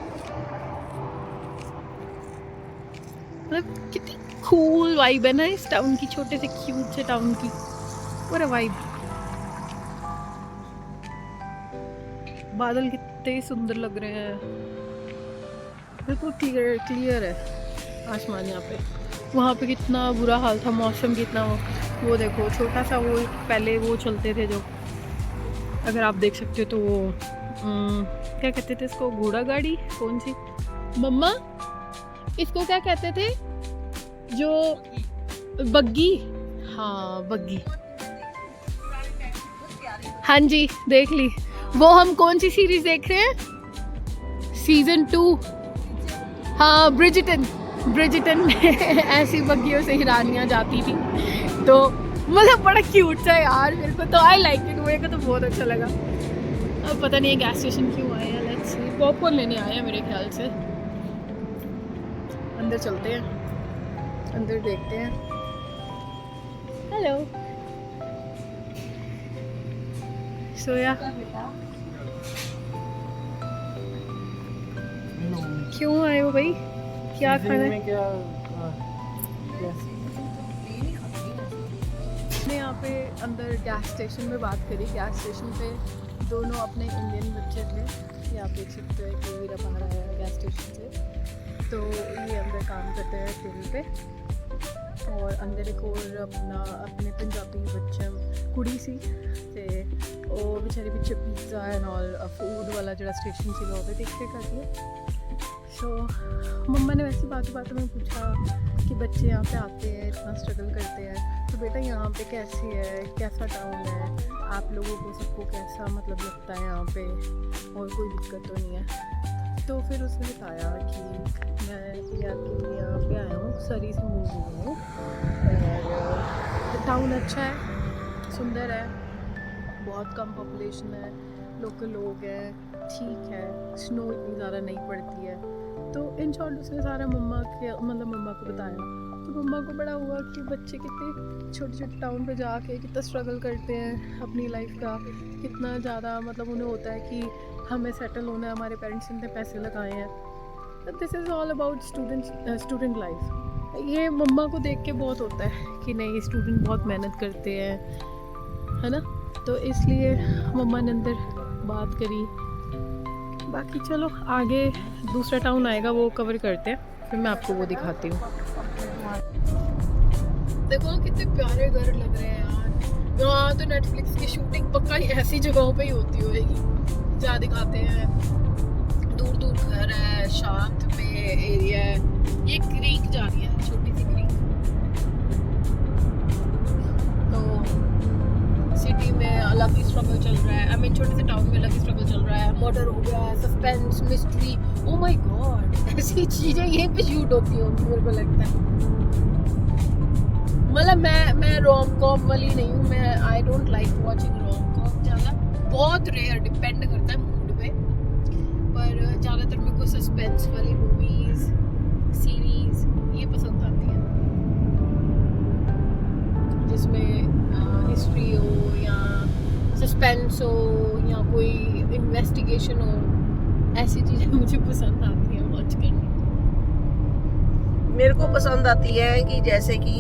मतलब कितनी कूल वाइब है ना इस टाउन की, छोटे से क्यूट से टाउन की, पूरा वाइब। बादल कितने सुंदर लग रहे हैं, बिल्कुल क्लियर है आसमान यहाँ पे। वहाँ पे कितना बुरा हाल था मौसम, कितना वो देखो छोटा सा वो पहले वो चलते थे जो, अगर आप देख सकते हो तो वो क्या कहते थे इसको, घोड़ा गाड़ी, कौन सी मम्मा इसको क्या कहते थे, जो बग्गी, हाँ बग्गी, हाँ जी देख ली। वो हम कौन सी सीरीज देख रहे हैं, सीजन 2, हाँ ब्रिजिटन में ऐसी बग्गियों से हिरानियाँ जाती थी, तो मतलब बड़ा क्यूट सा यार, मेरे को तो आई लाइक इट, मेरे को तो बहुत अच्छा लगा। अब पता नहीं गैस स्टेशन क्यों आए हैं, लेट्स सी, पॉपकॉर्न लेने आए हैं मेरे ख्याल से। अंदर चलते हैं, अंदर देखते हैं। हेलो सोया, क्यों आए हो भाई, क्या खाना है? हमने यहाँ पे अंदर गैस स्टेशन में बात करी, गैस स्टेशन पे दोनों अपने इंडियन बच्चे थे, ये आप देख सकते हो कि वीरा बाहर आया है गैस स्टेशन से। तो ये अंदर काम करते हैं टेबल पे, और अंदर एक और अपने पंजाबी बच्चे कुड़ी सी ते ਉਹ ਵਿਚਾਰੀ ਪਿੱਛੇ ਪੀਜ਼ਾ ਐਂਡ ਆਲ ਫੂਡ ਵਾਲਾ ਜਿਹੜਾ स्टेशन ਸੀਗਾ ਉਹ देख के करती है। सो मम्मा ने वैसे बातों में पूछा कि बच्चे यहाँ पे आते हैं इतना स्ट्रगल करते हैं तो बेटा यहाँ पे कैसे है, कैसा टाउन है, आप लोगों को सबको कैसा मतलब लगता है यहाँ पे, और कोई दिक्कत तो नहीं है। तो फिर उसने बताया कि मैं यहाँ पे आया हूँ, सरी से मूव हुई हूँ, और टाउन अच्छा है, सुंदर है, बहुत कम पॉपुलेशन है, लोकल लोग हैं, ठीक है, स्नो इतनी ज़्यादा नहीं पड़ती है। तो इन शॉर्ट उसने सारा मम्मा को बताया। तो मम्मा को बड़ा हुआ कि बच्चे कितने छोटे छोटे टाउन पे जाके कितना स्ट्रगल करते हैं अपनी लाइफ का, कितना ज़्यादा मतलब उन्हें होता है कि हमें सेटल होना है, हमारे पेरेंट्स ने इतने पैसे लगाए हैं। This is all about student life. ये मम्मा को देख के बहुत होता है कि नहीं स्टूडेंट बहुत मेहनत करते हैं, है ना। तो इसलिए मम्मा ने अंदर बात करी। बाकी चलो आगे दूसरा टाउन आएगा वो कवर करते हैं, फिर मैं आपको वो दिखाती हूँ। देखो कितने प्यारे घर लग रहे हैं यार। यहाँ तो नेटफ्लिक्स की शूटिंग पक्का ही ऐसी जगहों पे ही होती होगी जहाँ दिखाते हैं दूर दूर घर है, शांत में एरिया है। ये क्रीक जा रही है, छोटी सी क्रीक। तो सिटी में अलग ही स्ट्रगल चल रहा है, आई मीन छोटे से टाउन में अलग ही स्ट्रगल चल रहा है। मर्डर हो गया है, suspense, mystery, oh my God, ऐसी चीज़ें यहीं पे शूट होती होंगी मेरे को लगता है। मतलब मैं रोम कॉम वाली नहीं हूँ, मैं I don't like watching rom com ज़्यादा, बहुत रेयर, डिपेंड करता है मूड पे। पर ज़्यादातर मेरे को सस्पेंस वाली मूवीज़, सीरीज़ ये पसंद आती हैं जिसमें हिस्ट्री हो या सस्पेंस हो या कोई इन्वेस्टिगेशन हो, ऐसी चीज़ें मुझे पसंद आती हैं वॉच करनी। मेरे को पसंद आती है कि जैसे कि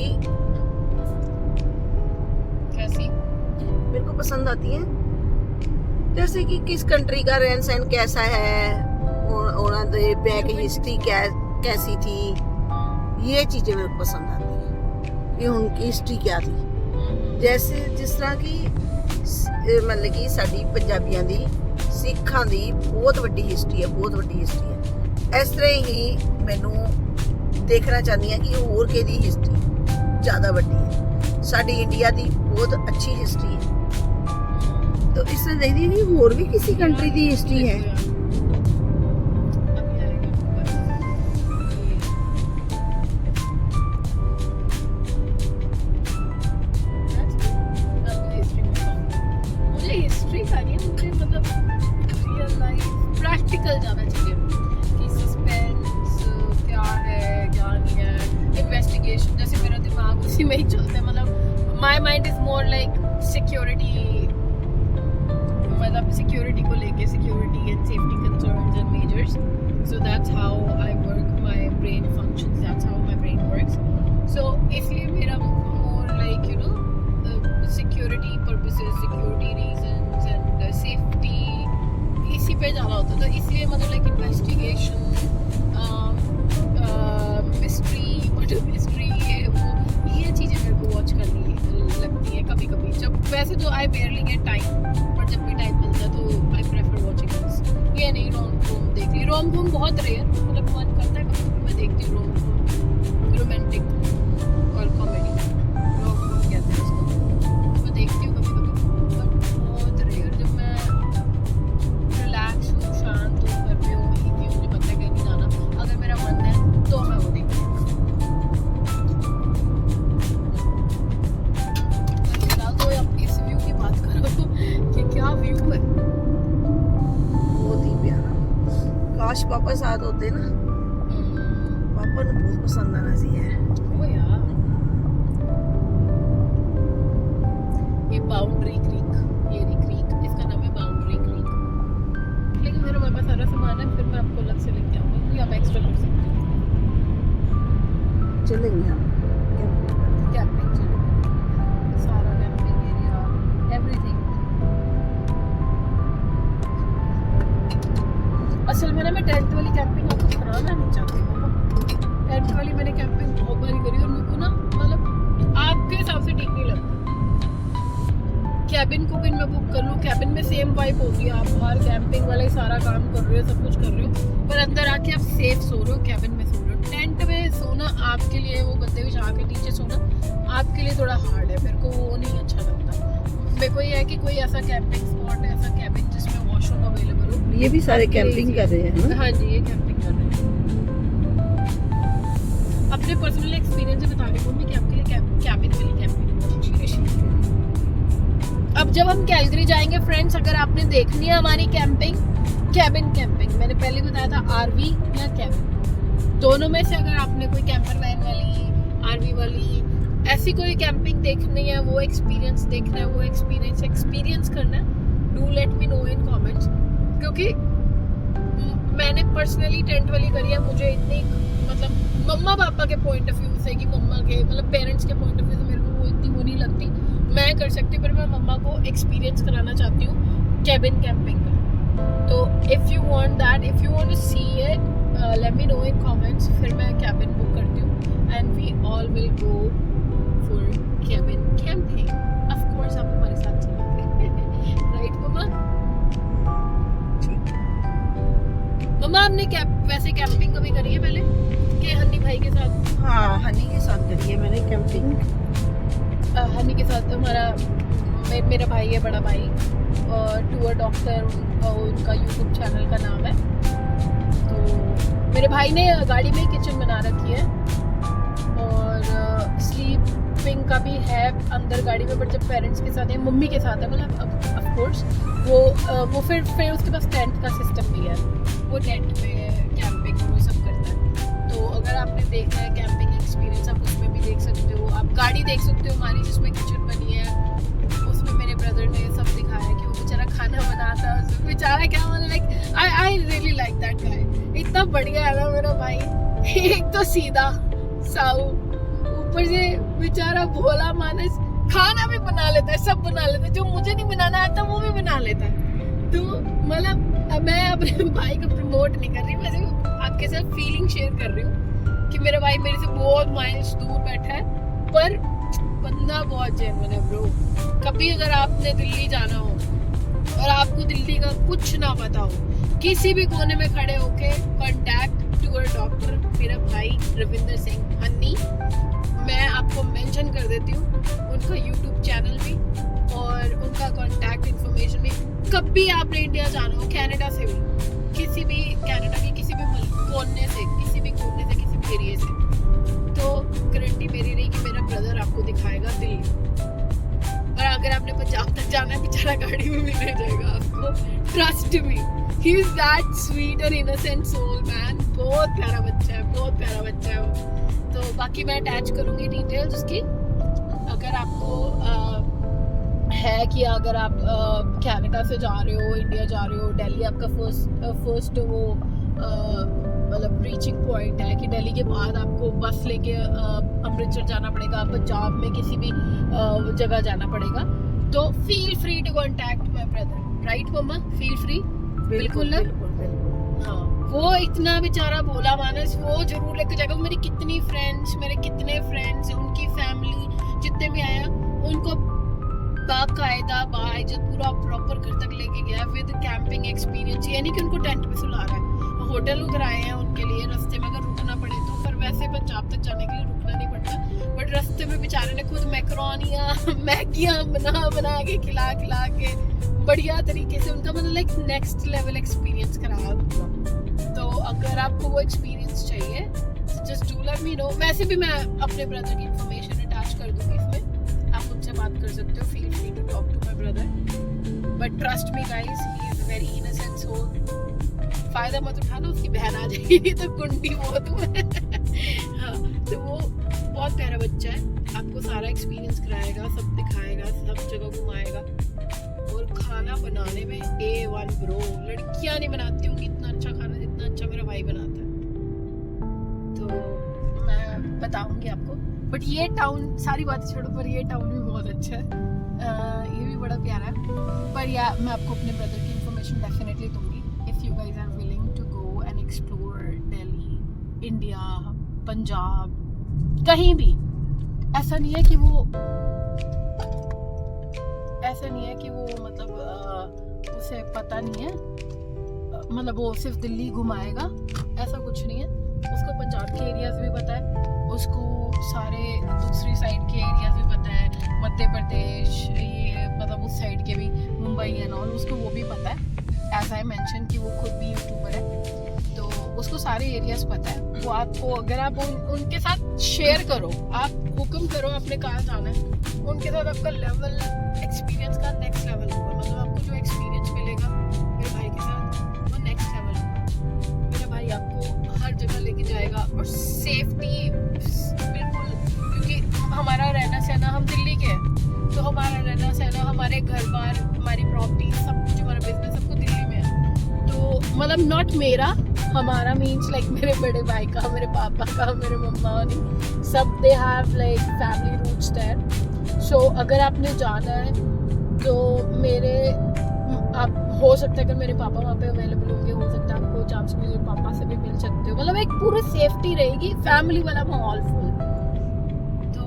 कैसी मेरे को पसंद आती है जैसे कि किस कंट्री का रहन सहन कैसा है, उन्होंने बैक हिस्ट्री कैसी थी, ये चीज़ें मेरे को पसंद आती हैं कि उनकी हिस्ट्री क्या थी। जैसे जिस तरह की मतलब कि साडी पंजाबियां दी, सिखां दी बहुत वड्डी हिस्ट्री है, बहुत वड्डी हिस्ट्री है। इस तरह ही मैनू देखना चाहती हैं कि होर किहदी हिस्ट्री ज़्यादा वड्डी है। साडी इंडिया दी बहुत अच्छी हिस्ट्री है, तो इस तरह देखती है कि होर भी किसी कंट्री दी हिस्ट्री है। प्रैक्टिकल ज़्यादा चाहिए कि सस्पेंस क्या है क्या नहीं है, इन्वेस्टिगेशन। जैसे मेरा दिमाग उसी में ही चलता है, मतलब my mind is more like security, मतलब सिक्योरिटी को लेके, security and safety concerns and measures. So that's how I work, my brain functions, that's how my brain works. So इसलिए मेरा more like you know security purposes, security reasons and safety, इसी पे ज़्यादा होता है। तो इसलिए मतलब लाइक इन्वेस्टिगेशन, मिस्ट्री ये चीज़ें मेरे को वॉच करनी लगती है कभी कभी। जब वैसे तो आई बेयरली गेट टाइम, पर जब भी टाइम मिलता है तो आई प्रेफर वॉचिंग दिस। ये नहीं रोम कॉम देख ली, रोम कॉम बहुत रेयर, मतलब मन करता है कभी कभी मैं देखती हूँ रोम कॉम, रोमांटिक और कॉमेडी, रोम कॉम कहते हैं उसको, मैं देखती हूँ कभी कभी, बट बहुत रेयर। जब मैं रिलैक्स हूँ, शांत हूँ, घर पे हूँ, कि मुझे पता है कहीं नहीं जाना, अगर मेरा मन है तो मैं वो देखती हूँ। तो इस व्यू की बात करो कि क्या व्यू है, बहुत ही प्यारा। काश पापा साथ होते ना, पापा ने बहुत पसंद आना सी है। ओ यार, ये बाउंड्री क्रीक, ये नहीं क्रीक, इसका नाम है बाउंड्री क्रीक। लेकिन मेरे पास सारा सामान है, फिर मैं आपको अलग से लेके आऊँगी या मैं एक्स्ट्रा कर सकती हूँ। चलेंगे हम कैंपिंग चलेंगे, सारा कैंपिंग एरिया, एवरीथिंग। असल में ना मैं टेंट वाली कैंपिंग आपको कराना नहीं चाहती हूँ, में बुक कर लूँ, कैबिन में सेम वाइब होगी, आप बाहर कैंपिंग वाले सारा काम कर रहे हो, सब कुछ कर रहे हो, पर अंदर आके आप सेफ सो रहे हो, कैबिन में सो रहे हो। टेंट में सोना आपके लिए, वो गद्दे बिछा के नीचे सोना आपके लिए थोड़ा हार्ड है, मेरे को वो नहीं अच्छा लगता। मेरे को ये है कि कोई ऐसा कैंपिंग स्पॉट, ऐसा कैबिन जिसमें वॉशरूम अवेलेबल हो। ये भी सारे कैंपिंग कर रहे हैं ना? हाँ जी, ये कैंपिंग कर रहे हैं। अपने पर्सनल एक्सपीरियंस से बता रही हूँ कि आपके लिए कैबिन वाली कैंपिंग। अब जब हम कैलगरी जाएंगे फ्रेंड्स, अगर आपने देखनी है हमारी कैंपिंग, कैबिन कैंपिंग, मैंने पहले बताया था आरवी या कैबिन, दोनों में से अगर आपने कोई कैंपर वैन वाली, आरवी वाली, ऐसी कोई कैंपिंग देखनी है, वो एक्सपीरियंस देखना है, वो एक्सपीरियंस करना है, do let me know in comments. क्योंकि मैंने पर्सनली टेंट वाली करी है, मुझे इतनी मतलब मम्मा पापा के पॉइंट ऑफ व्यू से, कि मम्मा के मतलब पेरेंट्स के पॉइंट ऑफ व्यू से मेरे को वो इतनी वो नहीं लगती, मैं कर सकती, पर मैं मम्मा को एक्सपीरियंस कराना चाहती हूँ कैबिन कैंपिंग का। तो if you want that, if you want to see it, let me know in comments, फिर मैं कैबिन बुक करती हूँ and we all will go for cabin camping. Of course आप हमारे साथ चलोगे, राइट मम्मा? मम्मा आपने वैसे कैंपिंग कभी करी है पहले कि हनी भाई के साथ? हाँ, हनी के साथ करी है मैंने कैंपिंग। हनी के साथ हमारा मेरा भाई है, बड़ा भाई, टूर डॉक्टर उनका यूट्यूब चैनल का नाम है। तो मेरे भाई ने गाड़ी में किचन बना रखी है और स्लीपिंग का भी है अंदर गाड़ी में, बट जब पेरेंट्स के साथ है, मम्मी के साथ है, मतलब ऑफ कोर्स वो फिर उसके पास टेंट का सिस्टम भी है, वो टेंट में कैंपिंग वो सब करता है। तो अगर आपने देखना है कैंपिंग एक्सपीरियंस, आप उसमें भी देख सकते हो, आप गाड़ी देख सकते हो हमारी जिसमें किचन बनी है, उसमें मेरे ब्रदर ने सब दिखाया है कि वो बेचारा खाना बनाता है, बेचारा क्या मतलब like I really like that guy, इतना बढ़िया है ना मेरा भाई। एक तो सीधा साऊ, ऊपर से बेचारा भोला मानस, खाना भी बना लेता है, सब बना लेता है, जो मुझे नहीं बनाना आता वो भी बना लेता है। तो मतलब मैं अपने भाई को प्रमोट नहीं कर रही, वैसे आपके साथ फीलिंग शेयर कर रही हूँ कि मेरा भाई मेरे से बहुत माइल्स दूर बैठा है, पर बंदा बहुत जेन्युइन है ब्रो। कभी अगर आपने दिल्ली जाना हो और आपको दिल्ली का कुछ ना पता हो, किसी भी कोने में खड़े होके कॉन्टैक्ट टूर डॉक्टर मेरा भाई रविंदर सिंह हन्नी, मैं आपको मेंशन कर देती हूँ उनका यूट्यूब चैनल भी और उनका कॉन्टैक्ट इन्फॉर्मेशन भी। कभी आपने इंडिया जाना हो, कनाडा से भी, किसी भी कनाडा के किसी भी कोने से, किसी भी कोने से, किसी भी एरिया से, तो गारंटी मेरी रही कि मेरा ब्रदर आपको दिखाएगा दिल्ली। और अगर आपने पंजाब तक जाना है, बेचारा गाड़ी में भी ले जाएगा आपको, trust me, he is that sweet और इनोसेंट सोल मैन। बहुत प्यारा बच्चा है, बहुत प्यारा बच्चा है वो। तो बाकी मैं अटैच करूँगी डिटेल्स उसकी, अगर आपको है कि अगर आप कनाडा से जा रहे हो, इंडिया जा रहे हो, दिल्ली आपका फर्स्ट वो मतलब रीचिंग पॉइंट है कि दिल्ली के बाद आपको बस लेके अमृतसर जाना पड़ेगा, पंजाब में किसी भी जगह जाना पड़ेगा, तो feel free to contact my brother, right मम्मा? फील फ्री, बिल्कुल ना? हाँ, वो इतना बेचारा भोला मानस, वो जरूर लेके जाएगा। मेरे कितने फ्रेंड्स, उनकी फैमिली जितने भी आया, उनको बाकायदा बाइज्जत पूरा प्रॉपर घर तक लेके गया विद कैंपिंग एक्सपीरियंस। ये नहीं कि उनको टेंट पे सुला रहा है, होटल कराए हैं उनके लिए, रास्ते में अगर रुकना पड़े तो, पर वैसे पंजाब तक जाने के लिए रुकना नहीं पड़ता, बट रास्ते में बेचारे ने खुद मैकरोनियाँ मैगियाँ बना के खिला के बढ़िया तरीके से, उनका मतलब लाइक नेक्स्ट लेवल एक्सपीरियंस कराया उनको। तो अगर आपको वो एक्सपीरियंस चाहिए, just do let me no. वैसे भी मैं अपने ब्रदर की इंफॉर्मेशन अटैच कर दूंगी इसमें, आप उनसे बात कर सकते हो, feel free to talk to my brother, but trust me guys, he is very innocent soul. फायदा मत उठाना, उसकी बहन आ जाएगी तो कुंडी बहुत है। हाँ, तो वो बहुत प्यारा बच्चा है, आपको सारा एक्सपीरियंस कराएगा, सब दिखाएगा, सब जगह घुमाएगा, और खाना बनाने में A1 ब्रो। लड़कियां नहीं बनाती होंगी इतना अच्छा खाना जितना अच्छा मेरा भाई बनाता है, तो मैं बताऊंगी आपको। बट ये टाउन, सारी बातें छोड़ो, पर ये टाउन भी बहुत अच्छा है, ये भी बड़ा प्यारा है। पर या मैं आपको अपने ब्रदर की इंफॉर्मेशन डेफिनेटली दूंगी if you guys are willing to go and explore Delhi, India, Punjab, कहीं भी। ऐसा नहीं है कि वो ऐसा नहीं है कि वो मतलब उसे पता नहीं है, मतलब वो सिर्फ दिल्ली घुमाएगा, ऐसा कुछ नहीं है। उसको पंजाब के एरियाज भी पता है, उसको सारे दूसरी साइड के एरियाज भी पता है, मध्य प्रदेश, ये मतलब उस साइड के भी, मुंबई एंड ऑल, उसको वो भी पता है। एज आई मेंशन कि वो खुद भी यूट्यूबर है, तो उसको सारे एरियाज पता है। वो आपको अगर आप उनके साथ शेयर करो, आप हुक्म करो आपने कहाँ जाना है, उनके साथ आपका लेवल एक्सपीरियंस का नेक्स्ट लेवल होगा। मतलब आपको जो एक्सपीरियंस मिलेगा मेरे भाई के साथ वो नेक्स्ट लेवल होगा। मेरा भाई आपको हर जगह लेके जाएगा और सेफ्टी बिल्कुल, क्योंकि हमारा रहना सहना, हम दिल्ली के हैं, तो हमारा रहना सहना, हमारे घर बार, हमारी प्रॉपर्टी, सब कुछ, हमारा बिजनेस सब कुछ दिल्ली में है। तो मतलब नॉट मेरा, हमारा मीन्स लाइक मेरे बड़े भाई का, मेरे पापा का, मेरे मम्मा नहीं, सब they have like family roots there. So अगर आपने जाना है तो मेरे आप हो सकता है अगर मेरे पापा वहाँ पे अवेलेबल होंगे, हो सकता है आपको चांस मेरे पापा से भी मिल सकते हो। मतलब एक पूरी सेफ्टी रहेगी, फैमिली वाला माहौल फुल, तो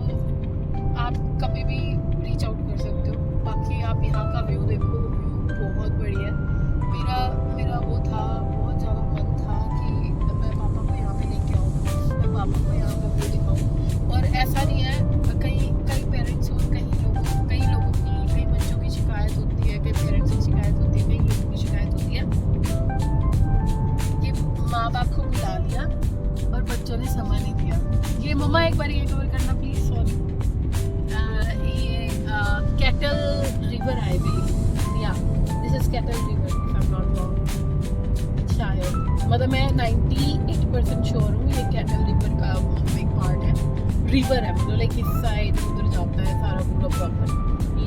आप कभी भी रीच आउट कर सकते हो। बाकी आप यहाँ का व्यू देखो, व्यू बहुत बढ़िया है। मेरा वो था, बहुत ज़्यादा मन था कि मैं पापा को यहाँ पे लेके आऊँ, मैं पापा को यहाँ का व्यू दिखाऊँ। और ऐसा नहीं है, कई पेरेंट्स और कई लोगों की, कई बच्चों की शिकायत होती है, कई पेरेंट्स की शिकायत होती है, कई लोगों की शिकायत होती है कि माँ बाप को बुला लिया और बच्चों ने समय नहीं दिया। ये मम्मा एक बार ये कवर करना प्लीज, सॉरी। ये कैटल रिवर आई बिलीव, या this is cattle river if I am not wrong, शायद, मतलब मैं 98% श्योर हूँ ये कैटल रिवर का एक पार्ट है, रिवर है, मतलब लाइक इस साइड उधर जाता है सारा पूरा प्रॉपर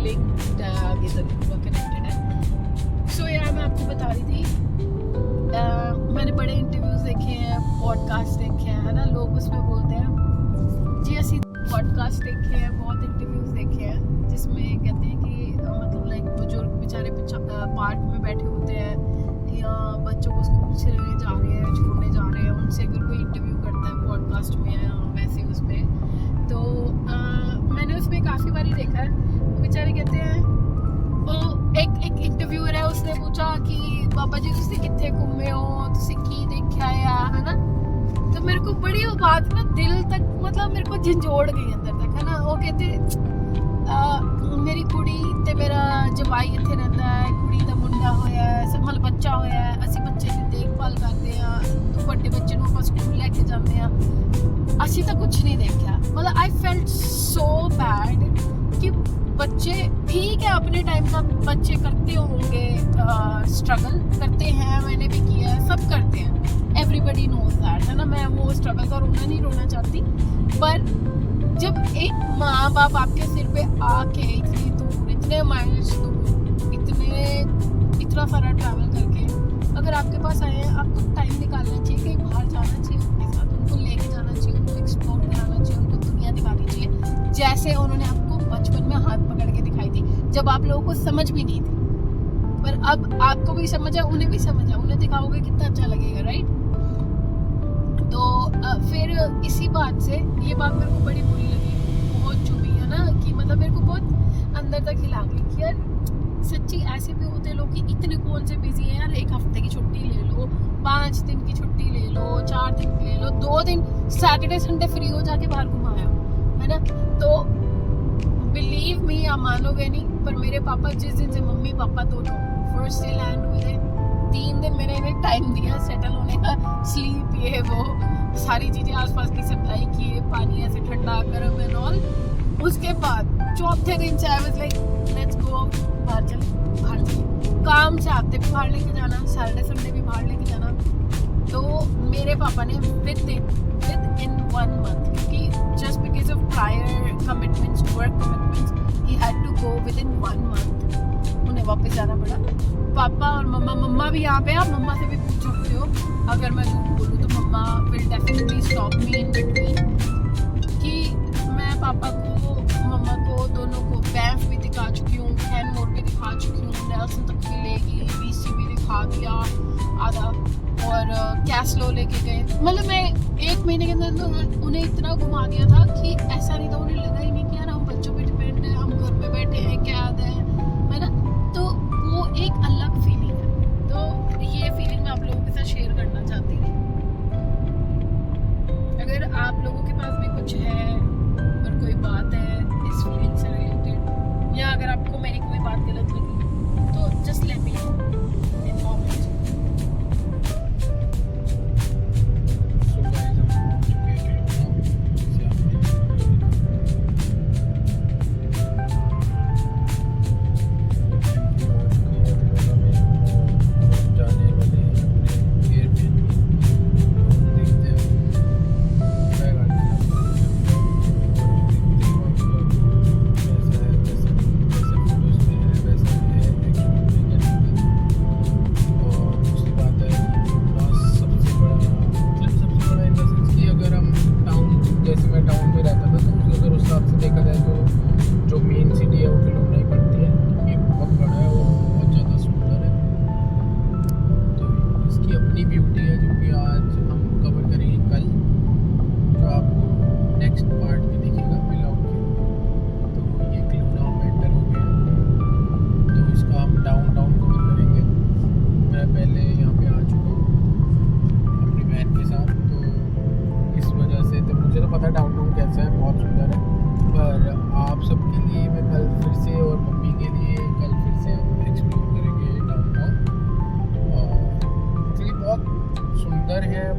लिंक्ड है, आगे तक पूरा कनेक्टेड है। सो यार मैं आपको बता रही थी, मैंने बड़े इंटरव्यूज देखे हैं, पॉडकास्ट देखे हैं, है ना, लोग उसमें बोलते हैं जी ऐसी पॉडकास्ट देखे हैं, बहुत इंटरव्यूज देखे हैं जिसमें कहते हैं कि मतलब लाइक बुजुर्ग बेचारे पार्क में बैठे होते हैं या बच्चों को स्कूल से लेने जा रहे हैं, छोड़ने जा रहे हैं, उनसे अगर कोई इंटरव्यू करता है पॉडकास्ट में या वैसे उसमें, तो मैंने उसमें काफ़ी बार देखा है, बेचारे कहते हैं, वो एक इंटरव्यूअर है, उसने पूछा कि बाबा जी तुसी कितने घूमे हो, तुसी की देखा है ना, तो मेरे को बड़ी वो बात ना दिल तक, मतलब मेरे को झंझोड़ गई अंदर तक, है ना। वो कहते मेरी कुड़ी ते मेरा जवाई इत्थे रहता है, कुड़ी दा मुंडा होया है, मतलब बच्चा होया है, ਅਸੀਂ ਬੱਚੇ ਦੀ ਦੇਖਭਾਲ ਕਰਦੇ ਆ, ਵੱਡੇ ਬੱਚੇ ਨੂੰ ਆਪਾਂ ਸਕੂਲ ਲੈ ਕੇ ਜਾਂਦੇ ਆ, ਅਸੀਂ ਤਾਂ ਕੁਝ नहीं देखा। मतलब आई फेल्ट सो बैड कि बच्चे ठीक है, अपने टाइम का बच्चे करते होंगे, स्ट्रगल करते हैं, मैंने भी किया है, सब करते हैं, एवरीबडी नोज दैट, है ना। मैं वो स्ट्रगल का रोना नहीं रोना चाहती, पर जब एक माँ बाप आपके सिर पे आके इतनी दूर, इतने माइल्स दूर, इतना सारा ट्रैवल करके अगर आपके पास आए हैं, आपको टाइम निकालना चाहिए, कहीं बाहर जाना चाहिए उनके साथ, उनको लेके जाना चाहिए, उनको एक्सप्लोर कराना चाहिए, उनको दुनिया दिखानी चाहिए, जैसे उन्होंने आपको बचपन में हाथ पकड़ के दिखाई थी, जब आप लोगों को समझ भी नहीं थी, पर अब आपको भी समझ है, उन्हें भी समझ है, उन्हें दिखाओगे कितना अच्छा लगेगा, राइट। तो फिर इसी बात से ये बात मेरे को बड़ी बुरी लगी, बहुत चुभी, है ना, कि मतलब मेरे को बहुत अंदर तक हिला गई कि यार सच्ची ऐसे भी होते लोग कि इतने कौन से बिजी हैं यार, एक हफ्ते की छुट्टी ले लो, 5 दिन की छुट्टी ले लो, 4 दिन की ले लो, 2 दिन सैटरडे संडे फ्री हो जाके बाहर घुमाया, है ना। तो बिलीव मी, आप मानोगे नहीं, पर मेरे पापा जिस दिन से मम्मी पापा दोनों फर्स्ट डे लैंड हुए, 3 दिन मैंने इन्हें टाइम दिया सेटल होने का, स्लीप, ये वो सारी चीज़ें आसपास की सप्लाई की, पानी ऐसे ठंडा गर्म एंड ऑल। उसके बाद चौथे दिन से I was like let's go, बाहर चले, काम से आते भी बाहर लेके जाना, सैटरडे संडे भी बाहर लेके जाना। तो मेरे पापा ने विद इन 1 मंथ, क्योंकि just because of prior commitments, work commitments, he had to go within 1 month, उन्हें वापस जाना पड़ा। पापा और मम्मा भी यहाँ पे, आप मम्मा से भी पूछ सकते हो, अगर मैं झूठ बोलूँ तो मम्मा will definitely stop me in between, कि मैं पापा को, मम्मा को, दोनों को बैंफ भी दिखा चुकी हूँ, कैनमोर भी दिखा चुकी हूँ, नेल्सन तक भी लेगी, बीसी भी दिखा दिया आधा, और कैस्लो लेके गए। मतलब मैं 1 महीने के अंदर उन्हें इतना घुमा दिया था कि ऐसा नहीं था, उन्हें लगा ही नहीं कि यार हम बच्चों पे डिपेंड है, हम घर पे बैठे हैं, कैद है अगर आप लोगों के पास भी कुछ है और कोई बात है इस फीलिंग से रिलेटेड, या अगर आपको मेरी कोई बात गलत लगी तो just let me know in comment.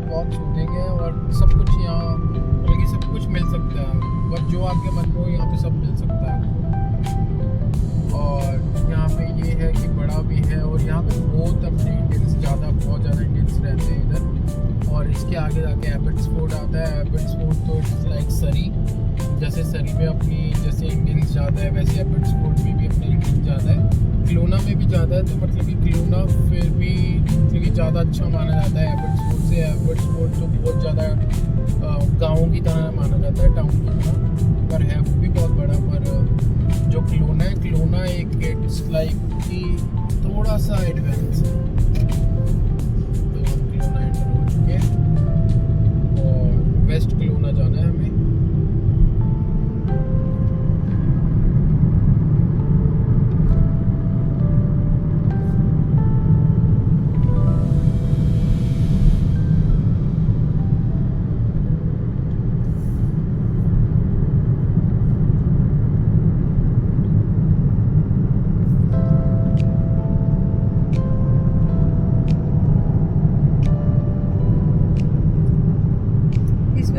बहुत सूदिंग है और सब कुछ यहाँ बल्कि सब कुछ मिल सकता है, बस जो आपके मन में हो यहाँ पे सब मिल सकता है आपको। और यहाँ पे ये है कि बड़ा भी है और यहाँ पे बहुत अपने इंडियंस बहुत ज़्यादा इंडियंस रहते हैं इधर। और इसके आगे जाके एबट्सफोर्ड आता है। एबट्सफोर्ड तो इट्स लाइक सरी, जैसे सरी में अपनी जैसे इंडियंस ज़्यादा है वैसे एबट्सफोर्ड में भी अपने इंडियंस ज़्यादा है। क्लोना में भी ज़्यादा है, तो मतलब कि क्लोना फिर भी मतलब कि ज़्यादा अच्छा माना जाता है एबट्सफोर्ड से। एबट्सफोर्ड तो बहुत ज़्यादा गाँव की तरह माना जाता है, टाउन की तरह, पर है वो भी बहुत बड़ा। पर जो क्लोना है, क्लोना एक इट्स लाइक कि थोड़ा सा एडवांस है। तो हम क्लोना एंटर हो चुके हैं और वेस्ट क्लोना जाना है हमें।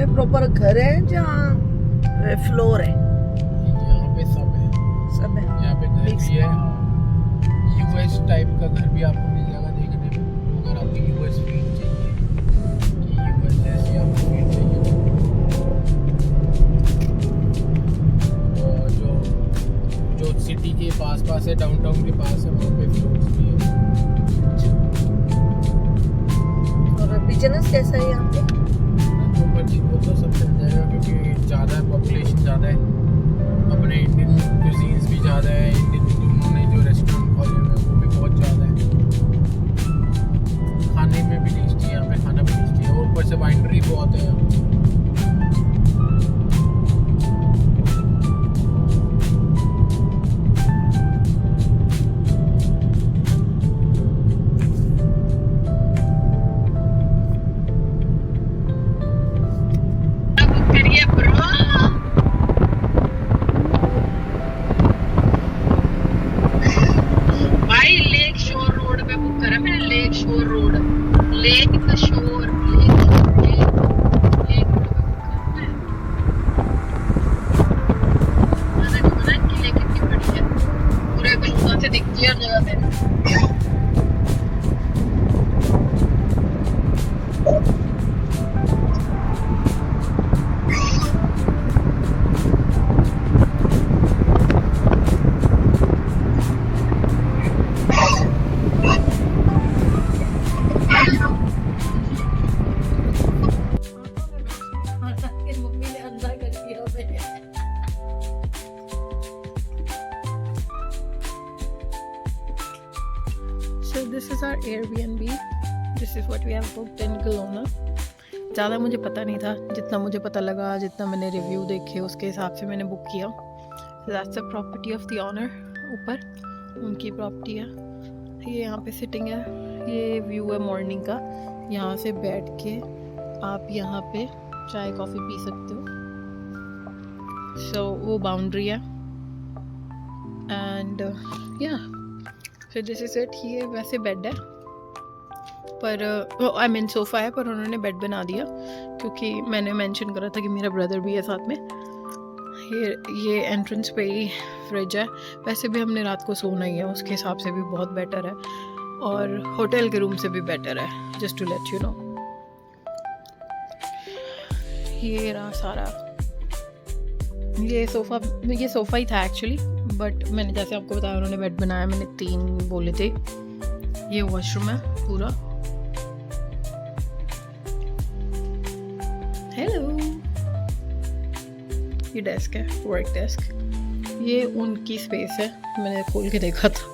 प्रॉपर घर है जहाँ फ्लोर है? यहाँ पे सब है यहाँ पे घर भी है। यूएस टाइप का घर भी आपको मिल जाएगा देखने में, अगर आपको यूएस फील चाहिए कि यूएस जैसी आपको फील चाहिए। और जो सिटी के पास है, डाउनटाउन के पास है, वहाँ पे फ्लोर्स भी है। और बिजनेस कैसा है यहाँ पे? वो तो सब चल जाएगा क्योंकि ज़्यादा है, पॉपुलेशन ज़्यादा है, अपने इंडियन क्यूजीन्स भी ज़्यादा है, इंडियन उन्होंने जो रेस्टोरेंट खोले हुए हैं वो भी बहुत ज़्यादा है। खाने में भी टेस्टी है, यहाँ पे खाना भी टेस्टी है, और ऊपर से वाइनरी बहुत है यहाँ पे। So this is our Airbnb. This is what we have booked in Kelowna. ज़्यादा मुझे पता नहीं था, जितना मुझे पता लगा, जितना मैंने रिव्यू देखे उसके हिसाब से मैंने बुक किया। That's the property of the owner। ऊपर उनकी प्रॉपर्टी है। ये यहाँ पे सिटिंग है, ये व्यू है मॉर्निंग का। यहाँ से बैठ के आप यहाँ पे चाय कॉफ़ी पी सकते हो। सो वो बाउंड्री है एंड या फिर दिस इज इट। ये वैसे बेड है पर आई मीन सोफ़ा है, पर उन्होंने बेड बना दिया क्योंकि मैंने मेंशन करा था कि मेरा ब्रदर भी है साथ में। ये एंट्रेंस पे ही फ्रिज है। वैसे भी हमने रात को सोना ही है, उसके हिसाब से भी बहुत बेटर है और होटल के रूम से भी बेटर है, just to let you know. ये रहा सारा, ये सोफ़ा ही था एक्चुअली, बट मैंने जैसे आपको बताया उन्होंने बेड बनाया, मैंने 3 बोले थे। ये वॉशरूम है पूरा। हेलो, ये डेस्क है, वर्क डेस्क। ये उनकी स्पेस है, मैंने खोल के देखा था।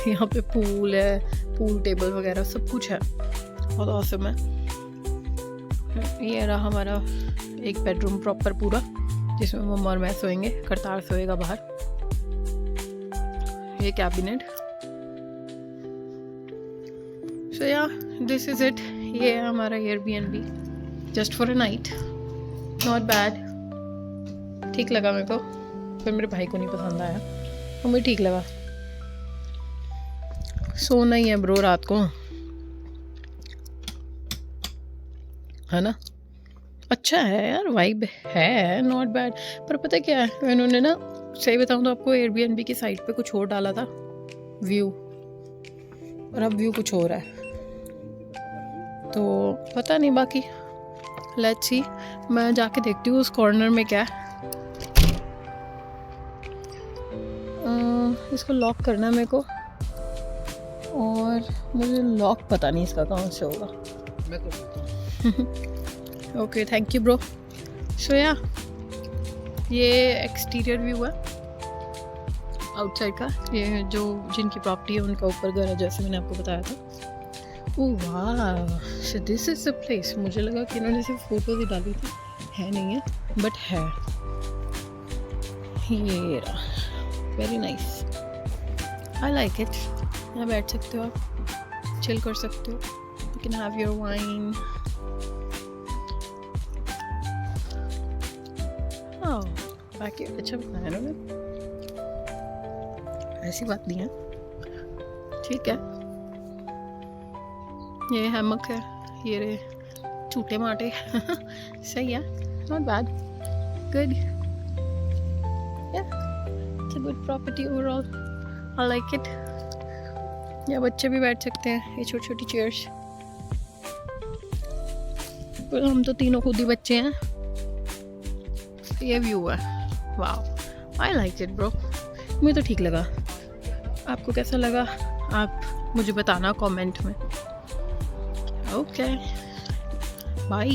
यहाँ पे पूल है, पूल टेबल वगैरह सब कुछ है, बहुत ऑसम है। ये रहा हमारा एक बेडरूम प्रॉपर पूरा, जिसमें मम्मा और मैं सोएंगे, करतार सोएगा बाहर। ये कैबिनेट। सो या दिस इज इट। ये है हमारा Airbnb, just for a night. Not bad, ठीक लगा मेरे को, पर मेरे भाई को नहीं पसंद आया, और मुझे ठीक लगा। सोना ही है ब्रो रात को, है ना। अच्छा है यार, वाइब है, नॉट बैड। पर पता क्या है, इन्होंने ना सही बताऊँ तो आपको एयरबीएनबी की साइट पे कुछ और डाला था व्यू, और अब व्यू कुछ और है, तो पता नहीं। बाकी लेट्स सी, मैं जाके देखती हूँ उस कॉर्नर में क्या है। इसको लॉक करना है मेरे को, और मुझे लॉक पता नहीं इसका कहाँ से होगा। मैं कर देता हूँ। Okay, thank you bro. So या ये एक्सटीरियर व्यू है आउटसाइड का। ये जो जिनकी प्रॉपर्टी है उनका ऊपर घर है, जैसे मैंने आपको बताया था। ओह वाह, so this is the place. मुझे लगा कि इन्होंने सिर्फ फोटो ही डाली थी, है नहीं है, बट है। ये रहा, very nice, I like it. यहाँ बैठ सकते हो आप, चिल कर सकते हो, you can have your wine. बाकी अच्छा बनाया ना, ऐसी बात नहीं है, ठीक है। ये हैमक है, ये रे छूटे माटे। सही है, not bad, good, it's a good property overall, I like it. या बच्चे भी बैठ सकते हैं, ये छोटी छोटी चेयर्स। पर हम तो तीनों खुद ही बच्चे हैं। ये व्यू है, वाह, आई लाइक इट ब्रो, मुझे तो ठीक लगा। आपको कैसा लगा आप मुझे बताना कमेंट में। Okay, bye.